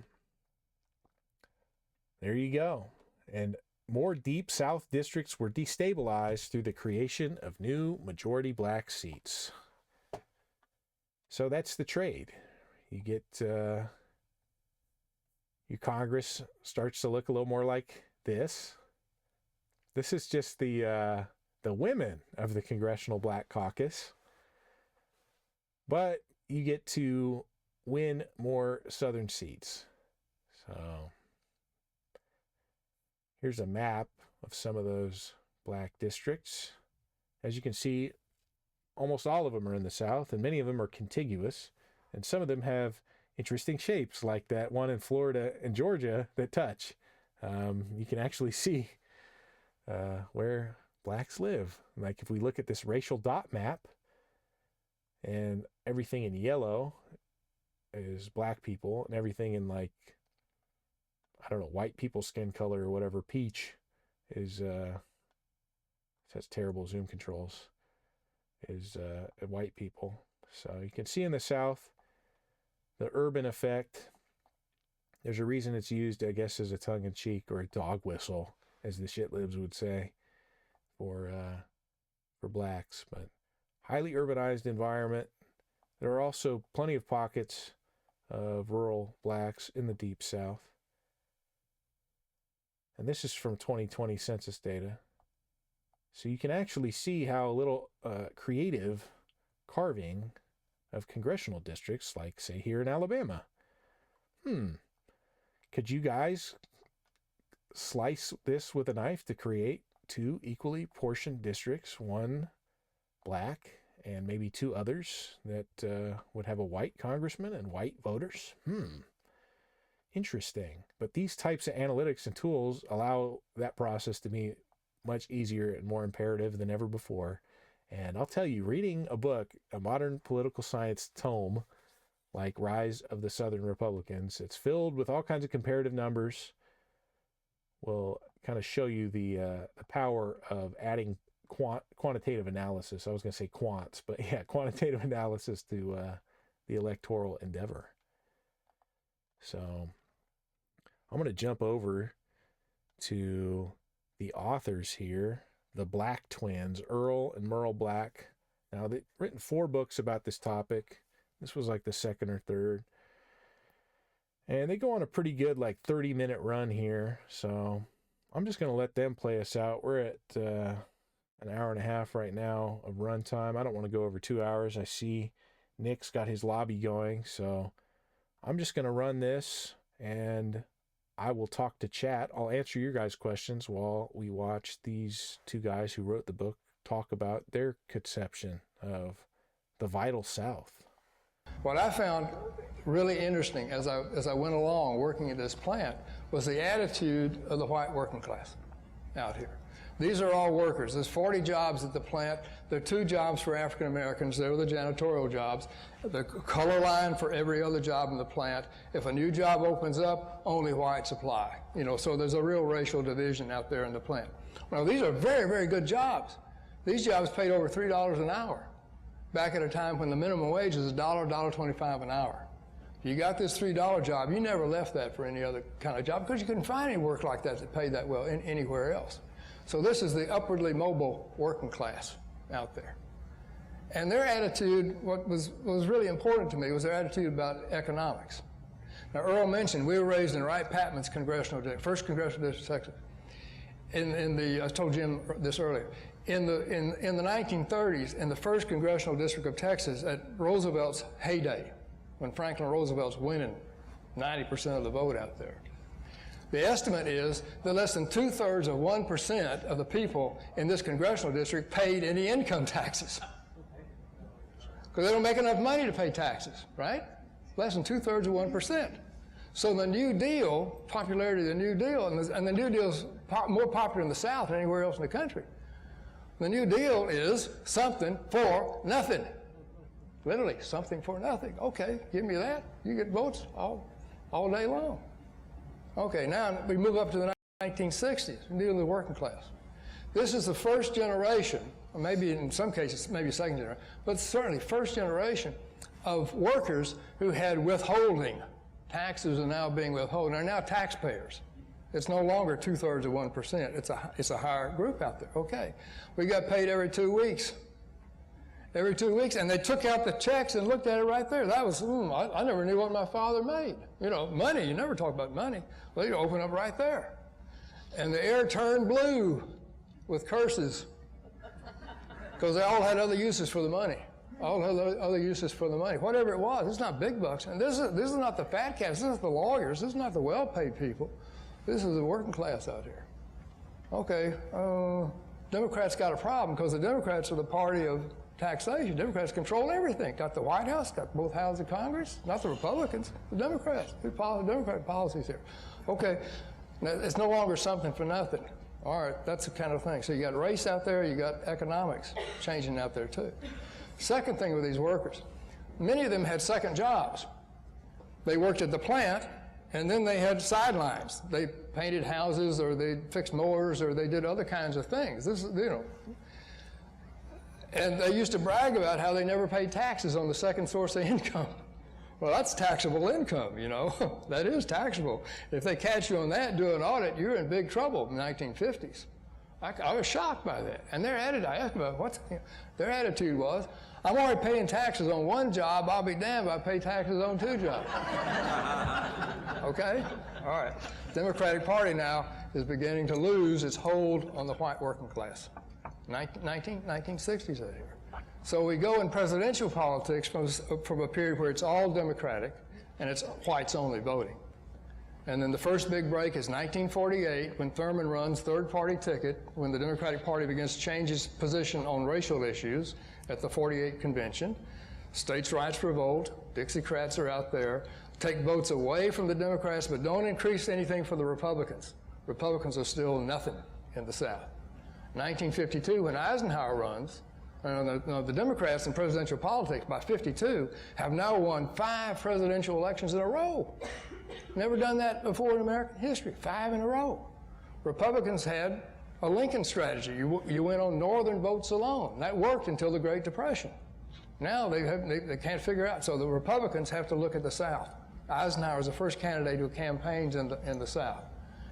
A: there you go. And more Deep South districts were destabilized through the creation of new majority black seats. So that's the trade. You get your Congress starts to look a little more like this. This is just the women of the Congressional Black Caucus. But you get to win more Southern seats. So here's a map of some of those black districts. As you can see, almost all of them are in the South, and many of them are contiguous. And some of them have interesting shapes, like that one in Florida and Georgia that touch. You can actually see where blacks live. Like if we look at this racial dot map, and everything in yellow is black people, and everything in white people's skin color or whatever, peach, is it has terrible zoom controls, is white people. So you can see in the South the urban effect. There's a reason it's used, I guess, as a tongue-in-cheek or a dog whistle, as the shitlibs would say, for blacks. But highly urbanized environment. There are also plenty of pockets of rural blacks in the Deep South. And this is from 2020 census data. So you can actually see how a little creative carving of congressional districts, like, say, here in Alabama. Could you guys slice this with a knife to create 2 equally portioned districts, one black and maybe 2 others that would have a white congressman and white voters? Interesting. But these types of analytics and tools allow that process to be much easier and more imperative than ever before. And I'll tell you, reading a book, a modern political science tome, like Rise of the Southern Republicans, it's filled with all kinds of comparative numbers, will kind of show you the power of adding quantitative analysis. I was going to say quants, but yeah, quantitative analysis to the electoral endeavor. So I'm going to jump over to the authors here, the Black twins, Earl and Merle Black. Now, they've written 4 books about this topic. This was like the 2nd or 3rd. And they go on a pretty good, like, 30-minute run here. So I'm just going to let them play us out. We're at an hour and a half right now of runtime. I don't want to go over 2 hours. I see Nick's got his lobby going. So I'm just going to run this, and I will talk to chat. I'll answer your guys' questions while we watch these 2 guys who wrote the book talk about their conception of the vital South.
K: What I found really interesting as I went along working at this plant was the attitude of the white working class out here. These are all workers. There's 40 jobs at the plant. There are 2 jobs for African Americans. They were the janitorial jobs. The color line for every other job in the plant. If a new job opens up, only whites apply. So there's a real racial division out there in the plant. Well, these are very, very good jobs. These jobs paid over $3 an hour. Back at a time when the minimum wage was $1, $1.25 an hour. You got this $3 job, you never left that for any other kind of job because you couldn't find any work like that that paid that well anywhere else. So this is the upwardly mobile working class out there. And their attitude, what was really important to me was their attitude about economics. Now, Earl mentioned we were raised in Wright Patman's congressional district, 1st congressional district, Texas. I told Jim this earlier. In the 1930s, in the 1st congressional district of Texas, at Roosevelt's heyday, when Franklin Roosevelt's winning 90% of the vote out there, the estimate is that less than 2/3 of 1% of the people in this congressional district paid any income taxes. Because they don't make enough money to pay taxes, right? Less than 2/3 of 1%. So the New Deal, popularity of the New Deal, and the New Deal's more popular in the South than anywhere else in the country. The New Deal is something for nothing. Literally, something for nothing. Okay, give me that. You get votes all day long. Okay, now we move up to the 1960s, we deal with the working class. This is the 1st generation, or maybe in some cases, maybe 2nd generation, but certainly 1st generation of workers who had withholding. Taxes are now being withheld, they're now taxpayers. It's no longer 2/3 of 1%. It's a higher group out there. Okay, we got paid every 2 weeks. Every 2 weeks, and they took out the checks and looked at it right there. That was, I never knew what my father made. Money, you never talk about money. Well, you open up right there. And the air turned blue with curses because they all had other uses for the money. All had other uses for the money. Whatever it was, it's not big bucks. And this is not the fat cats, this is the lawyers, this is not the well-paid people. This is the working class out here. Okay, Democrats got a problem because the Democrats are the party of taxation. Democrats control everything. Got the White House, got both houses of Congress, not the Republicans, the Democrats. We follow Democratic policies here. Okay, now, it's no longer something for nothing. All right, that's the kind of thing. So you got race out there, you got economics changing out there too. Second thing with these workers, many of them had second jobs. They worked at the plant, and then they had sidelines. They painted houses, or they fixed mowers, or they did other kinds of things. This is, And they used to brag about how they never paid taxes on the second source of income. Well, that's taxable income, you know. That is taxable. If they catch you on that, do an audit, you're in big trouble in the 1950s. I was shocked by that. And their attitude, I asked about their attitude was, I'm already paying taxes on one job, I'll be damned if I pay taxes on two jobs. Okay? All right. Democratic Party now is beginning to lose its hold on the white working class. 1960s out here. So we go in presidential politics from a period where it's all Democratic and it's whites only voting. And then the first big break is 1948 when Thurman runs third-party ticket, when the Democratic Party begins to change its position on racial issues at the 48 convention. States' rights revolt, Dixiecrats are out there, take votes away from the Democrats but don't increase anything for the Republicans. Republicans are still nothing in the South. 1952, when Eisenhower runs, the Democrats in presidential politics by 52 have now won 5 presidential elections in a row. Never done that before in American history, 5 in a row. Republicans had a Lincoln strategy. You went on northern votes alone. That worked until the Great Depression. Now they can't figure out, so the Republicans have to look at the South. Eisenhower is the first candidate who campaigns in the South.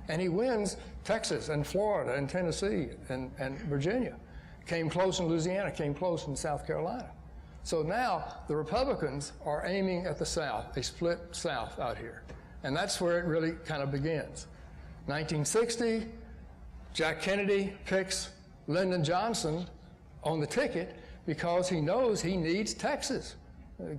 K: And he wins Texas and Florida and Tennessee and Virginia. Came close in Louisiana, came close in South Carolina. So now the Republicans are aiming at the South, a split South out here. And that's where it really kind of begins. 1960, Jack Kennedy picks Lyndon Johnson on the ticket because he knows he needs Texas.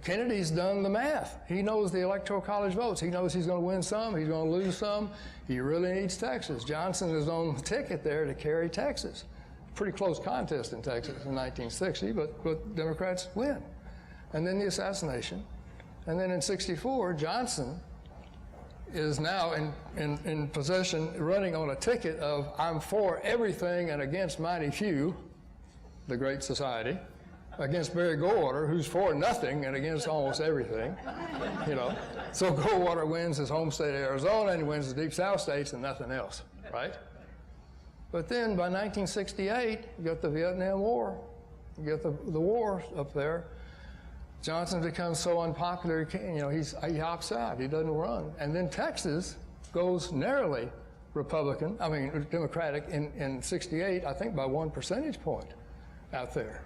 K: Kennedy's done the math. He knows the Electoral College votes. He knows he's going to win some, he's going to lose some. He really needs Texas. Johnson is on the ticket there to carry Texas. Pretty close contest in Texas in 1960, but Democrats win. And then the assassination. And then in 64, Johnson is now in possession, running on a ticket of I'm for everything and against mighty few, the Great Society, against Barry Goldwater, who's for nothing and against almost everything, you know. So Goldwater wins his home state of Arizona and he wins the Deep South states and nothing else, right? But then by 1968, you got the Vietnam War, you get the war up there. Johnson becomes so unpopular, he hops out, he doesn't run. And then Texas goes narrowly Democratic in 68, I think by 1 percentage point out there.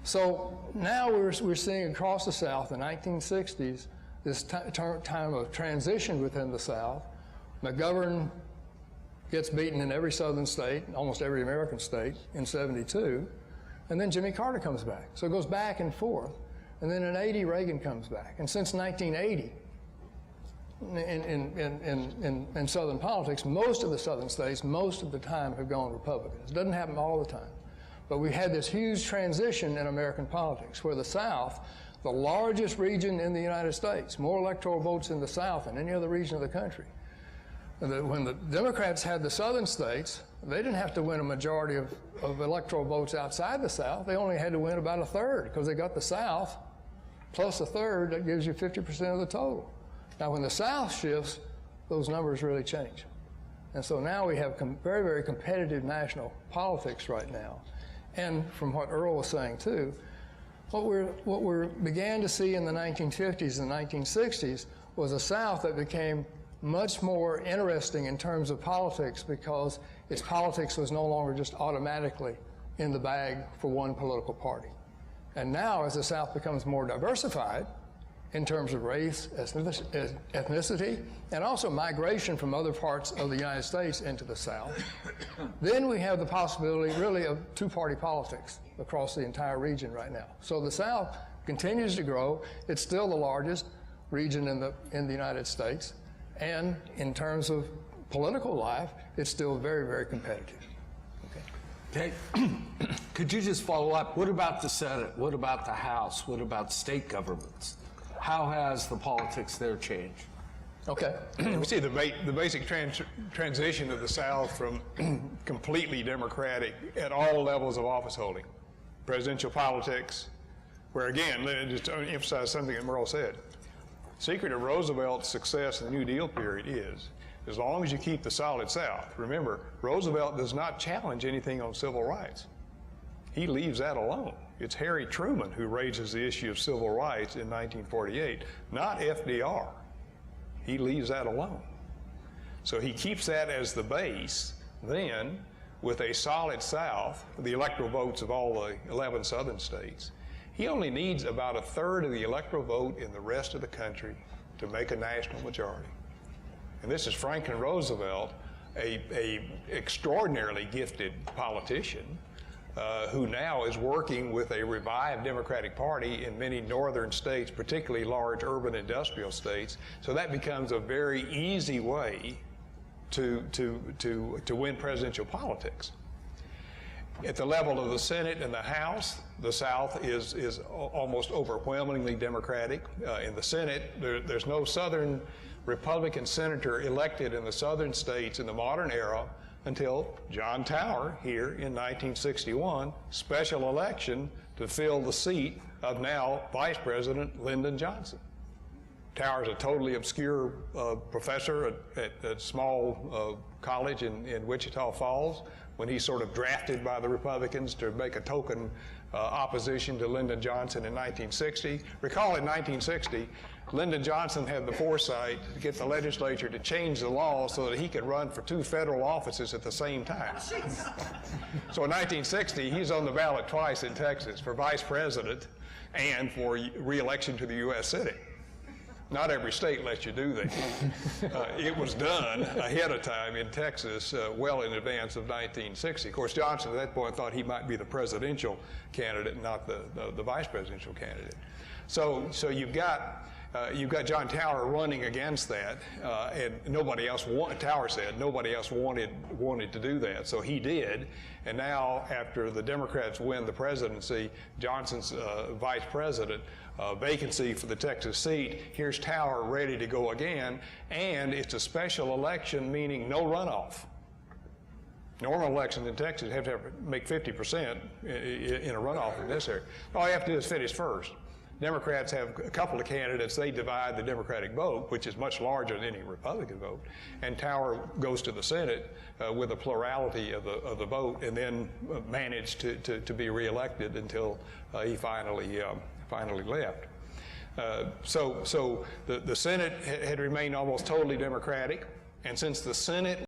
K: So now we're seeing across the South, the 1960s, this time of transition within the South. McGovern gets beaten in every southern state, almost every American state, in 72. And then Jimmy Carter comes back. So it goes back and forth. And then in 80, Reagan comes back. And since 1980, in southern politics, most of the southern states, most of the time, have gone Republican. It doesn't happen all the time. But we had this huge transition in American politics where the South, the largest region in the United States, more electoral votes in the South than any other region of the country. When the Democrats had the southern states, they didn't have to win a majority of electoral votes outside the South. They only had to win about a third because they got the South plus a third. That gives you 50% of the total. Now, when the South shifts, those numbers really change. And so now we have very, very competitive national politics right now. And from what Earl was saying too, what we began to see in the 1950s and 1960s was a South that became much more interesting in terms of politics because its politics was no longer just automatically in the bag for one political party. And now, as the South becomes more diversified in terms of race, ethnicity, and also migration from other parts of the United States into the South, then we have the possibility really of two-party politics across the entire region right now. So the South continues to grow. It's still the largest region in the United States. And in terms of political life, it's still very, very competitive.
L: Okay. Could you just follow up? What about the Senate? What about the House? What about state governments? How has the politics there changed?
K: Okay.
M: We see the basic transition of the South from completely Democratic at all levels of office holding. Presidential politics, where again, just to emphasize something that Merle said, secret of Roosevelt's success in the New Deal period is, as long as you keep the solid South. Remember, Roosevelt does not challenge anything on civil rights. he leaves that alone. It's Harry Truman who raises the issue of civil rights in 1948, not FDR. He leaves that alone. So he keeps that as the base. Then, with a solid South, the electoral votes of all the 11 southern states, he only needs about a third of the electoral vote in the rest of the country to make a national majority. And this is Franklin Roosevelt, a extraordinarily gifted politician who now is working with a revived Democratic Party in many northern states, particularly large urban industrial states. So that becomes a very easy way to win presidential politics. At the level of the Senate and the House, the South is almost overwhelmingly Democratic. In the Senate, there's no Southern Republican senator elected in the southern states in the modern era until John Tower here in 1961, special election to fill the seat of now Vice President Lyndon Johnson. Tower's a totally obscure professor at a small college in Wichita Falls. When he's sort of drafted by the Republicans to make a token opposition to Lyndon Johnson in 1960. Recall in 1960, Lyndon Johnson had the foresight to get the legislature to change the law so that he could run for 2 federal offices at the same time. So in 1960, he's on the ballot twice in Texas for vice president and for re-election to the U.S. Senate. Not every state lets you do that. It was done ahead of time in Texas, well in advance of 1960. Of course, Johnson at that point thought he might be the presidential candidate, not the vice presidential candidate. So you've got John Tower running against that, and nobody else Tower said nobody else wanted to do that, so he did. And now, after the Democrats win the presidency, Johnson's vice president, vacancy for the Texas seat, here's Tower ready to go again, and it's a special election, meaning no runoff. Normal elections in Texas have to make 50% in a runoff in this area. All you have to do is finish first. Democrats have a couple of candidates, they divide the Democratic vote, which is much larger than any Republican vote, and Tower goes to the Senate with a plurality of the vote, and then managed to be reelected until he finally left. So the Senate had remained almost totally Democratic, and since the Senate...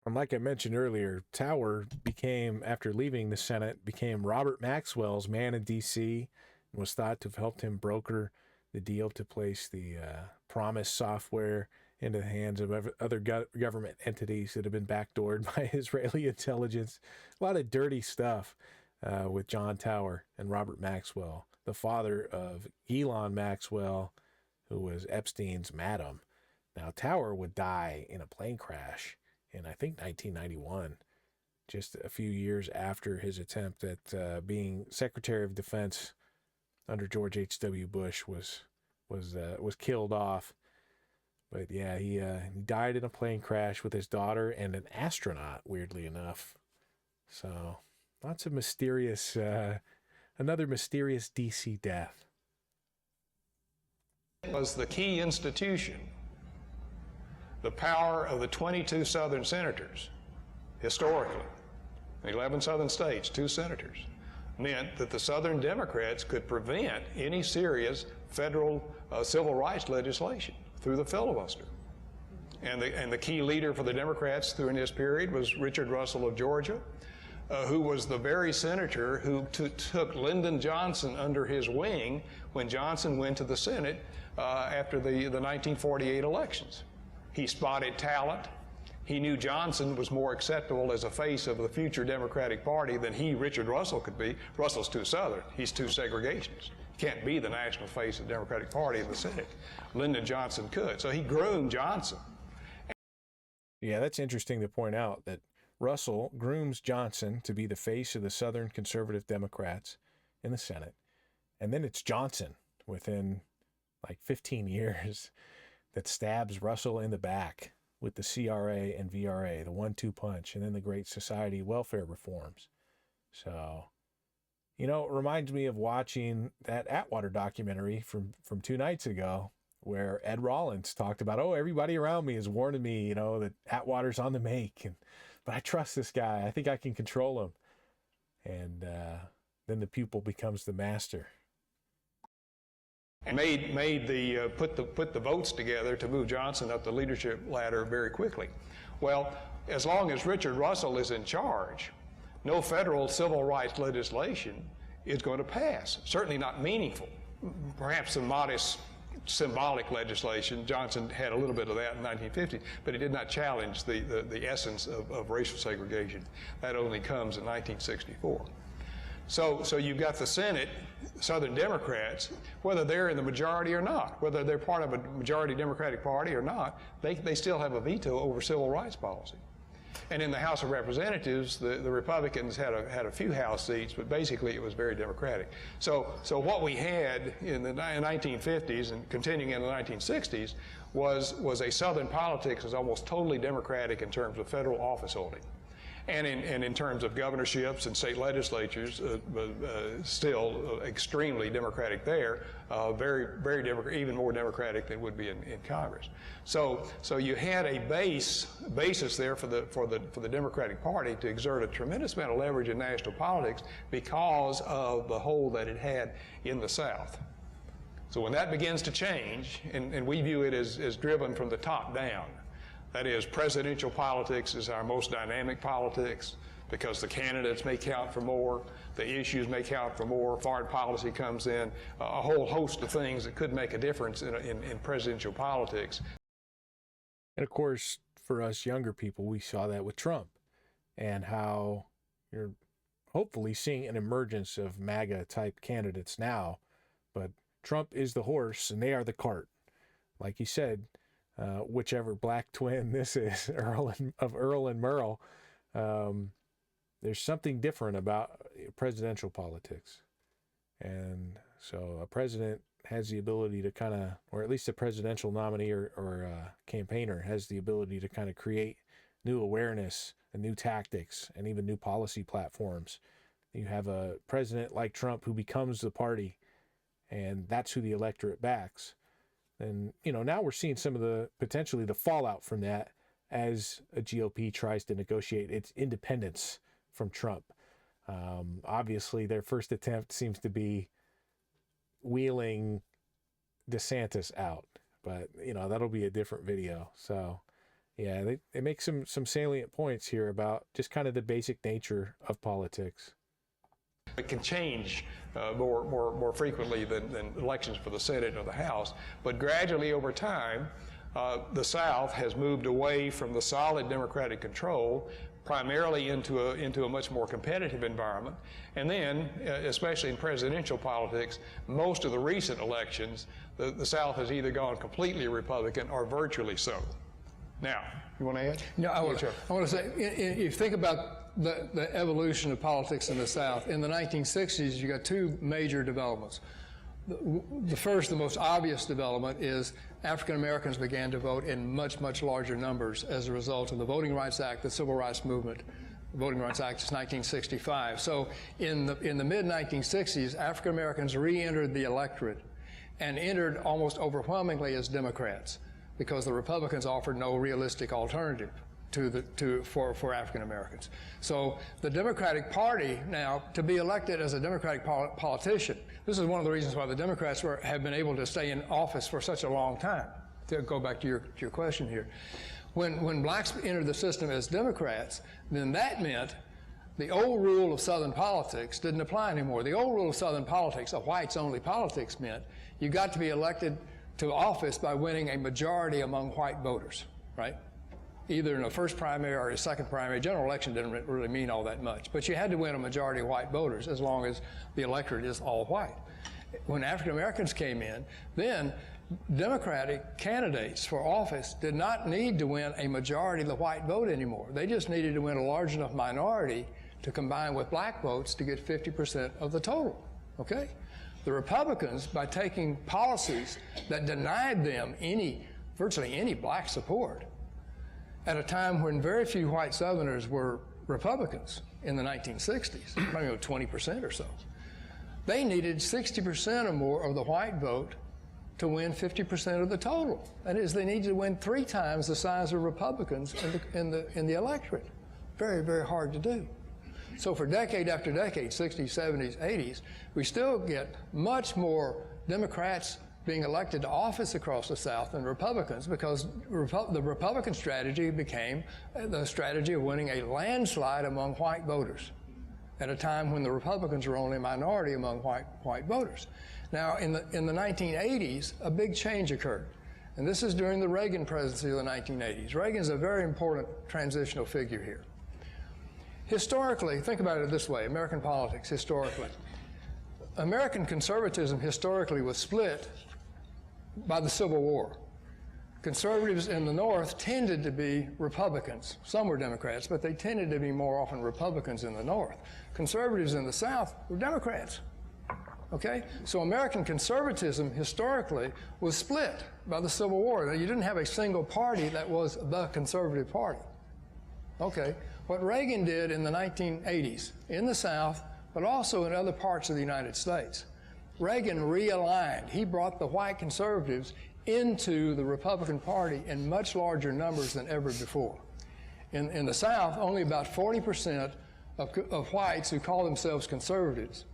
A: And like I mentioned earlier, Tower became, after leaving the Senate, became Robert Maxwell's man in D.C., and was thought to have helped him broker the deal to place the Promise software into the hands of other government entities that have been backdoored by Israeli intelligence. A lot of dirty stuff with John Tower and Robert Maxwell, the father of Elon Maxwell, who was Epstein's madam. Now, Tower would die in a plane crash in, I think, 1991, just a few years after his attempt at being Secretary of Defense under George H.W. Bush was killed off. But yeah, he died in a plane crash with his daughter and an astronaut, weirdly enough. So lots of mysterious, another mysterious DC death.
M: Was the key institution. The power of the 22 Southern senators, historically, 11 Southern states, 2 senators, meant that the Southern Democrats could prevent any serious federal civil rights legislation through the filibuster. And the key leader for the Democrats during this period was Richard Russell of Georgia, who was the very senator who took Lyndon Johnson under his wing when Johnson went to the Senate after the 1948 elections. He spotted talent. He knew Johnson was more acceptable as a face of the future Democratic Party than Richard Russell, could be. Russell's too Southern. He's too segregationist. He can't be the national face of the Democratic Party in the Senate. Lyndon Johnson could. So he groomed Johnson.
A: Yeah, that's interesting to point out that Russell grooms Johnson to be the face of the Southern conservative Democrats in the Senate. And then it's Johnson within like 15 years that stabs Russell in the back with the CRA and VRA, the 1-2 punch, and then the Great Society welfare reforms. So, you know, it reminds me of watching that Atwater documentary from 2 nights ago, where Ed Rollins talked about, everybody around me is warning me, that Atwater's on the make, but I trust this guy. I think I can control him. and then the pupil becomes the master.
M: And put the votes together to move Johnson up the leadership ladder very quickly. Well, as long as Richard Russell is in charge, no federal civil rights legislation is going to pass. Certainly not meaningful. Perhaps some modest symbolic legislation. Johnson had a little bit of that in 1950, but it did not challenge the essence of racial segregation. That only comes in 1964. So you've got the Senate, Southern Democrats, whether they're in the majority or not, whether they're part of a majority Democratic Party or not, they still have a veto over civil rights policy. And in the House of Representatives, the Republicans had a few House seats, but basically it was very Democratic. So what we had in the 1950s and continuing in the 1960s was a Southern politics that was almost totally Democratic in terms of federal office holding. And in terms of governorships and state legislatures, still extremely Democratic there, very Democratic, even more Democratic than would be in Congress. So you had a basis there for the Democratic Party to exert a tremendous amount of leverage in national politics because of the hold that it had in the South. So when that begins to change, and we view it as driven from the top down. That is, presidential politics is our most dynamic politics because the candidates may count for more, the issues may count for more, foreign policy comes in, a whole host of things that could make a difference in presidential politics.
A: And of course, for us younger people, we saw that with Trump and how you're hopefully seeing an emergence of MAGA-type candidates now, but Trump is the horse and they are the cart. Like you said, whichever black twin this is, Earl and Merle, there's something different about presidential politics. And so a president has the ability to kind of, or at least a presidential nominee or campaigner has the ability to kind of create new awareness and new tactics and even new policy platforms. You have a president like Trump who becomes the party, and that's who the electorate backs. And, now we're seeing some of potentially the fallout from that as a GOP tries to negotiate its independence from Trump. Obviously, their first attempt seems to be wheeling DeSantis out, but, that'll be a different video. So, yeah, they make some salient points here about just kind of the basic nature of politics.
M: It can change more frequently than elections for the Senate or the House, but gradually over time, the South has moved away from the solid Democratic control, primarily into a much more competitive environment. And then, especially in presidential politics, most of the recent elections, the South has either gone completely Republican or virtually so. Now, you want to add?
K: No, I want to say, if you think about the evolution of politics in the South, in the 1960s, you got two major developments. The first, the most obvious development is African Americans began to vote in much, much larger numbers as a result of the Voting Rights Act, the Civil Rights Movement. The Voting Rights Act is 1965. So in the mid-1960s, African Americans re-entered the electorate and entered almost overwhelmingly as Democrats because the Republicans offered no realistic alternative for African Americans. So the Democratic Party now, to be elected as a Democratic politician, this is one of the reasons why the Democrats have been able to stay in office for such a long time. To go back to your question here, when blacks entered the system as Democrats, then that meant the old rule of Southern politics didn't apply anymore. The old rule of Southern politics, a whites-only politics, meant you got to be elected to office by winning a majority among white voters, right? Either in a first primary or a second primary. General election didn't really mean all that much, but you had to win a majority of white voters as long as the electorate is all white. When African Americans came in, then Democratic candidates for office did not need to win a majority of the white vote anymore. They just needed to win a large enough minority to combine with black votes to get 50% of the total, okay? The Republicans, by taking policies that denied them virtually any black support, at a time when very few white Southerners were Republicans in the 1960s, maybe 20% or so. They needed 60% or more of the white vote to win 50% of the total. That is, they needed to win 3 times the size of Republicans in the electorate. Very, very hard to do. So for decade after decade, 60s, 70s, 80s, we still get much more Democrats being elected to office across the South than Republicans, because the Republican strategy became the strategy of winning a landslide among white voters at a time when the Republicans were only a minority among white voters. Now, in the 1980s, a big change occurred. And this is during the Reagan presidency of the 1980s. Reagan's a very important transitional figure here. Historically, think about it this way, American politics, historically. American conservatism historically was split by the Civil War. Conservatives in the North tended to be Republicans. Some were Democrats, but they tended to be more often Republicans in the North. Conservatives in the South were Democrats. Okay? So American conservatism historically was split by the Civil War. Now, you didn't have a single party that was the conservative party. Okay. What Reagan did in the 1980s in the South, but also in other parts of the United States, Reagan realigned. He brought the white conservatives into the Republican Party in much larger numbers than ever before. In the South, only about 40% of whites who call themselves conservatives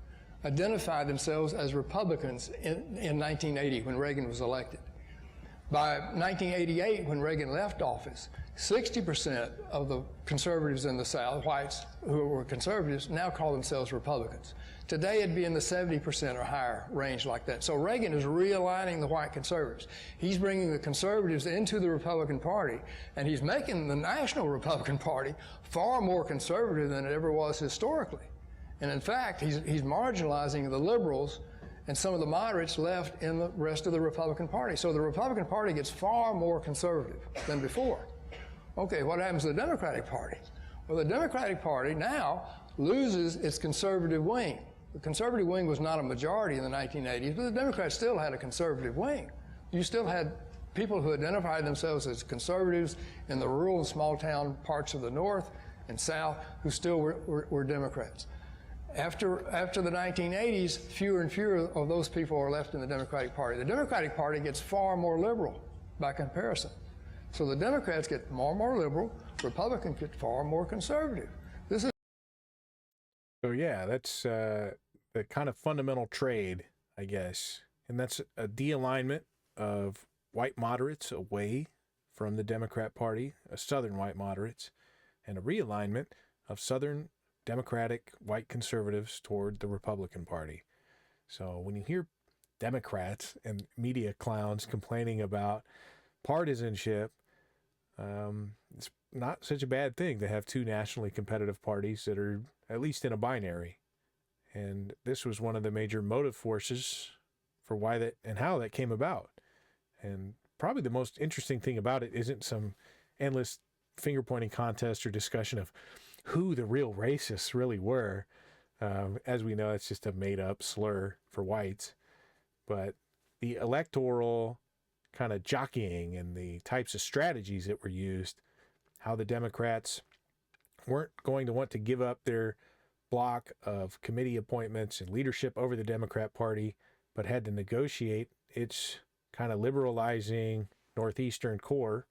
K: identified themselves as Republicans in 1980 when Reagan was elected. By 1988, when Reagan left office, 60% of the conservatives in the South, whites who were conservatives, now call themselves Republicans. Today, it'd be in the 70% or higher range like that. So Reagan is realigning the white conservatives. He's bringing the conservatives into the Republican Party, and he's making the national Republican Party far more conservative than it ever was historically. And in fact, he's marginalizing the liberals and some of the moderates left in the rest of the Republican Party. So the Republican Party gets far more conservative than before. Okay, what happens to the Democratic Party? Well, the Democratic Party now loses its conservative wing. The conservative wing was not a majority in the 1980s, but the Democrats still had a conservative wing. You still had people who identified themselves as conservatives in the rural and small town parts of the North and South who still were Democrats. After the 1980s, fewer and fewer of those people are left in the Democratic Party. The Democratic Party gets far more liberal by comparison. So the Democrats get more and more liberal, Republicans get far more conservative. This is
A: So yeah, that's the kind of fundamental trade, I guess. And that's a de-alignment of white moderates away from the Democrat Party, Southern white moderates, and a realignment of Southern Democratic white conservatives toward the Republican Party. So when you hear Democrats and media clowns complaining about partisanship, it's not such a bad thing to have two nationally competitive parties that are at least in a binary. And this was one of the major motive forces for why that and how that came about. And probably the most interesting thing about it isn't some endless finger-pointing contest or discussion of who the real racists really were. As we know, it's just a made-up slur for whites. But the electoral kind of jockeying and the types of strategies that were used, how the Democrats weren't going to want to give up their block of committee appointments and leadership over the Democrat Party, but had to negotiate its kind of liberalizing northeastern core,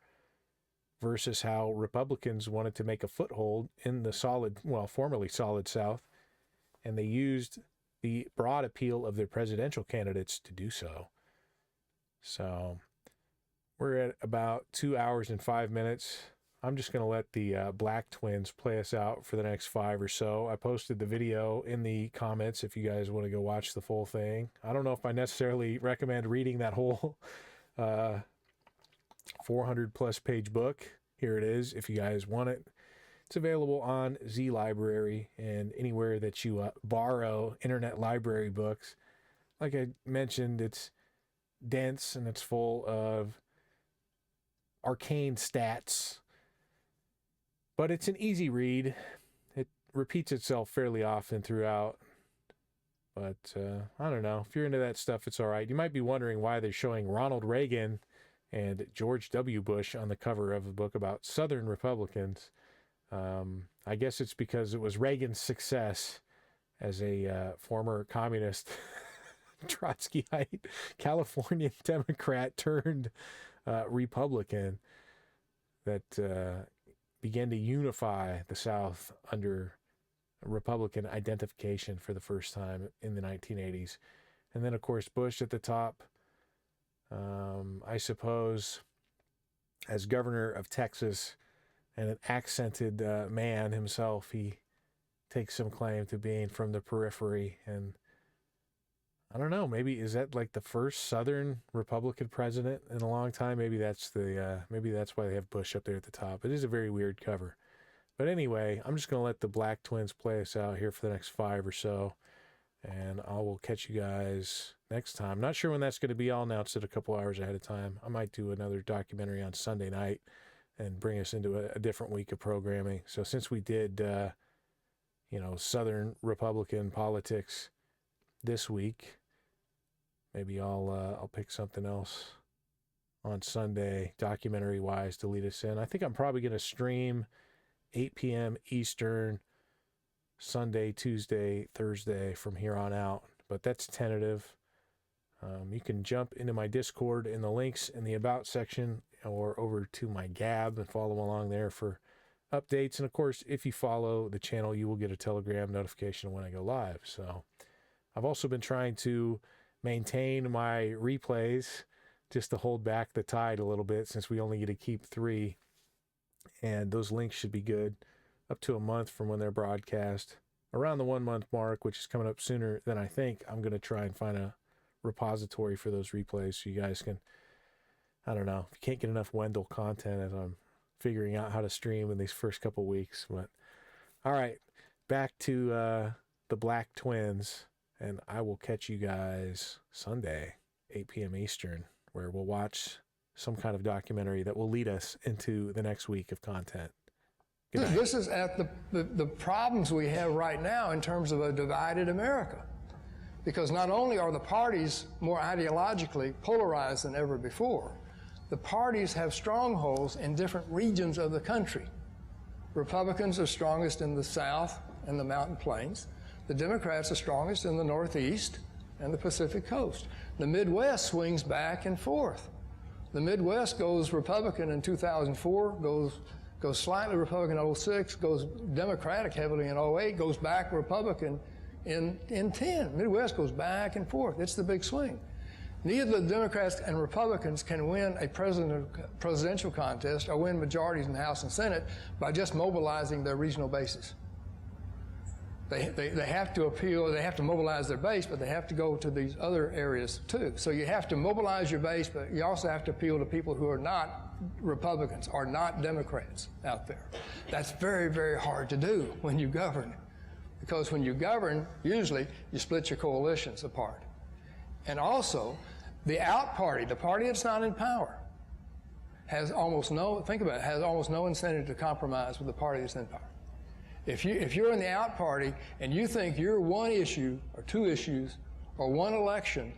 A: versus how Republicans wanted to make a foothold in the formerly solid South, and they used the broad appeal of their presidential candidates to do so. So we're at about 2 hours and 5 minutes. I'm just going to let the Black Twins play us out for the next 5 or so. I posted the video in the comments if you guys want to go watch the full thing. I don't know if I necessarily recommend reading that whole 400-plus page book. Here it is if you guys want it. It's available on Z Library and anywhere that you borrow internet library books. Like I mentioned, it's dense and it's full of arcane stats, but it's an easy read. It repeats itself fairly often throughout, but I don't know. If you're into that stuff, it's all right. You might be wondering why they're showing Ronald Reagan and George W. Bush on the cover of a book about Southern Republicans. I guess it's because it was Reagan's success as a former communist Trotskyite Californian Democrat turned Republican that began to unify the South under Republican identification for the first time in the 1980s. And then, of course, Bush at the top. I suppose as governor of Texas and an accented man himself, he takes some claim to being from the periphery. And I don't know, maybe is that like the first Southern Republican president in a long time? Maybe that's why they have Bush up there at the top. It is a very weird cover. But anyway, I'm just going to let the Black Twins play us out here for the next 5 or so. And I will catch you guys next time. Not sure when that's going to be. I'll announce it a couple hours ahead of time. I might do another documentary on Sunday night and bring us into a different week of programming. So since we did, Southern Republican politics this week, maybe I'll pick something else on Sunday, documentary-wise, to lead us in. I think I'm probably going to stream 8 p.m. Eastern, Sunday, Tuesday, Thursday from here on out, but that's tentative. You can jump into my Discord in the links in the About section or over to my Gab and follow along there for updates. And of course, if you follow the channel, you will get a Telegram notification when I go live. So I've also been trying to maintain my replays just to hold back the tide a little bit, since we only get to keep 3. And those links should be good up to a month from when they're broadcast. Around the 1 month mark, which is coming up sooner than I think, I'm going to try and find a repository for those replays so you guys can, I don't know, if you can't get enough Wendell content as I'm figuring out how to stream in these first couple weeks. But all right, back to the Black Twins, and I will catch you guys Sunday, 8 p.m. Eastern, where we'll watch some kind of documentary that will lead us into the next week of content.
K: This is at the problems we have right now in terms of a divided America. Because not only are the parties more ideologically polarized than ever before, the parties have strongholds in different regions of the country. Republicans are strongest in the South and the Mountain Plains. The Democrats are strongest in the Northeast and the Pacific Coast. The Midwest swings back and forth. The Midwest goes Republican in 2004, goes slightly Republican in 06, goes Democratic heavily in 08, goes back Republican in 10. Midwest goes back and forth. It's the big swing. Neither the Democrats and Republicans can win a presidential contest or win majorities in the House and Senate by just mobilizing their regional bases. They have to appeal, they have to mobilize their base, but they have to go to these other areas too. So you have to mobilize your base, but you also have to appeal to people who are not Republicans, are not Democrats out there. That's very, very hard to do when you govern. Because when you govern, usually you split your coalitions apart. And also, the out party, the party that's not in power, has almost no, think about it, has almost no incentive to compromise with the party that's in power. If you're in the out party and you think you're one issue or 2 issues or 1 election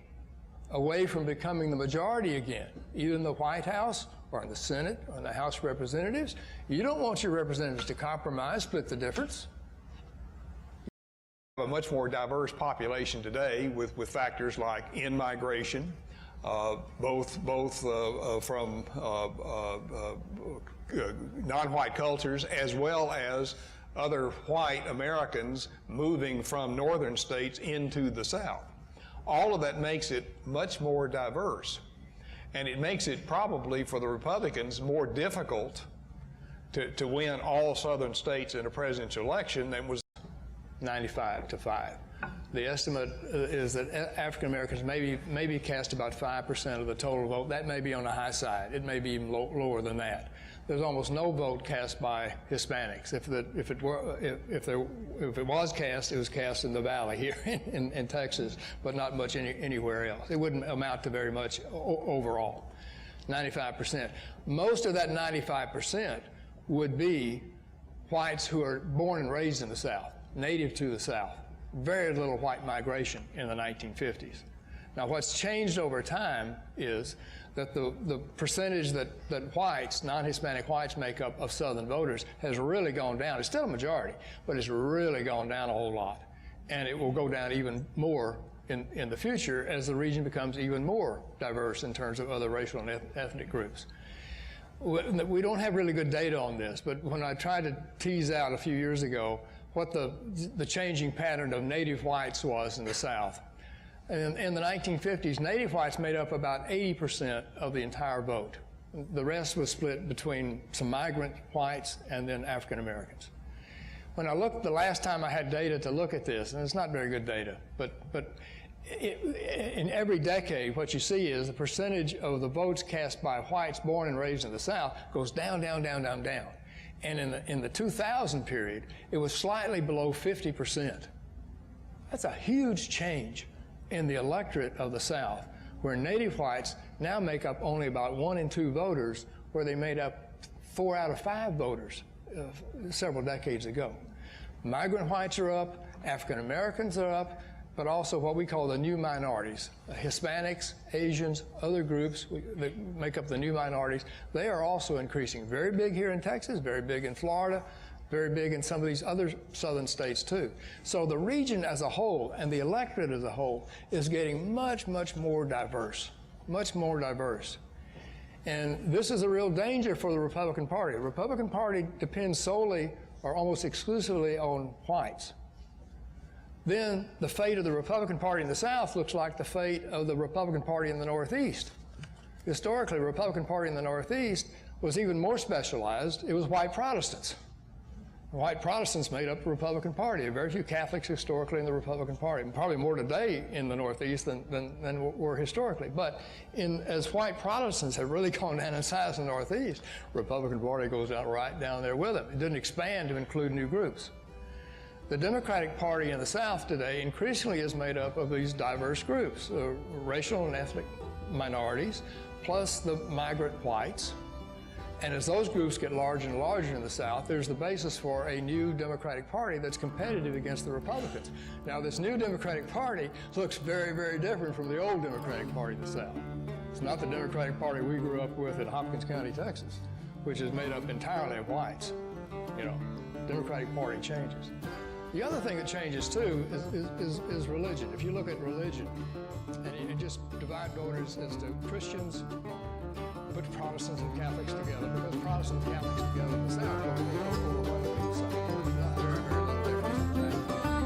K: away from becoming the majority again, either in the White House or in the Senate or in the House of Representatives, you don't want your representatives to compromise, split the difference.
M: A much more diverse population today with factors like in-migration, both from non-white cultures as well as other white Americans moving from northern states into the South. All of that makes it much more diverse. And it makes it probably for the Republicans more difficult to win all southern states in a presidential election than was 95-5. The estimate is that African Americans maybe cast about 5% of the total vote. That may be on the high side. It may be even lower than that. There's almost no vote cast by Hispanics. If it was cast, it was cast in the Valley here in Texas, but not much anywhere else. It wouldn't amount to very much overall. 95%. Most of that 95% would be whites who are born and raised in the South, native to the South. Very little white migration in the 1950s. Now, what's changed over time is that the percentage that whites, non-Hispanic whites, make up of Southern voters has really gone down. It's still a majority, but it's really gone down a whole lot. And it will go down even more in the future as the region becomes even more diverse in terms of other racial and ethnic groups. We don't have really good data on this, but when I tried to tease out a few years ago
K: what the changing pattern of native whites was in the South. And in the 1950s, native whites made up about 80% of the entire vote. The rest was split between some migrant whites and then African Americans. When I looked, the last time I had data to look at this, and it's not very good data, but in every decade, what you see is the percentage of the votes cast by whites born and raised in the South goes down, down, down, down, down. And in the 2000 period, it was slightly below 50%. That's a huge change in the electorate of the South, where native whites now make up only about 1 in 2 voters, where they made up 4 out of 5 voters several decades ago. Migrant whites are up, African Americans are up, but also what we call the new minorities, Hispanics, Asians, other groups that make up the new minorities. They are also increasing. Very big here in Texas, very big in Florida, very big in some of these other southern states too. So the region as a whole and the electorate as a whole is getting much, much more diverse, much more diverse. And this is a real danger for the Republican Party. The Republican Party depends solely or almost exclusively on whites. Then the fate of the Republican Party in the South looks like the fate of the Republican Party in the Northeast. Historically, the Republican Party in the Northeast was even more specialized. It was white Protestants. White Protestants made up the Republican Party. Very few Catholics historically in the Republican Party, and probably more today in the Northeast than were historically. But as white Protestants have really gone down in size in the Northeast, the Republican Party goes right down there with them. It didn't expand to include new groups. The Democratic Party in the South today increasingly is made up of these diverse groups, racial and ethnic minorities, plus the migrant whites. And as those groups get larger and larger in the South, there's the basis for a new Democratic Party that's competitive against the Republicans. Now, this new Democratic Party looks very, very different from the old Democratic Party in the South. It's not the Democratic Party we grew up with in Hopkins County, Texas, which is made up entirely of whites. You know, Democratic Party changes. The other thing that changes, too, is religion. If you look at religion, and you just divide voters as to Christians, put Protestants and Catholics together, because Protestants and Catholics together in the South are overwhelmingly the same. Not very, very little difference in that.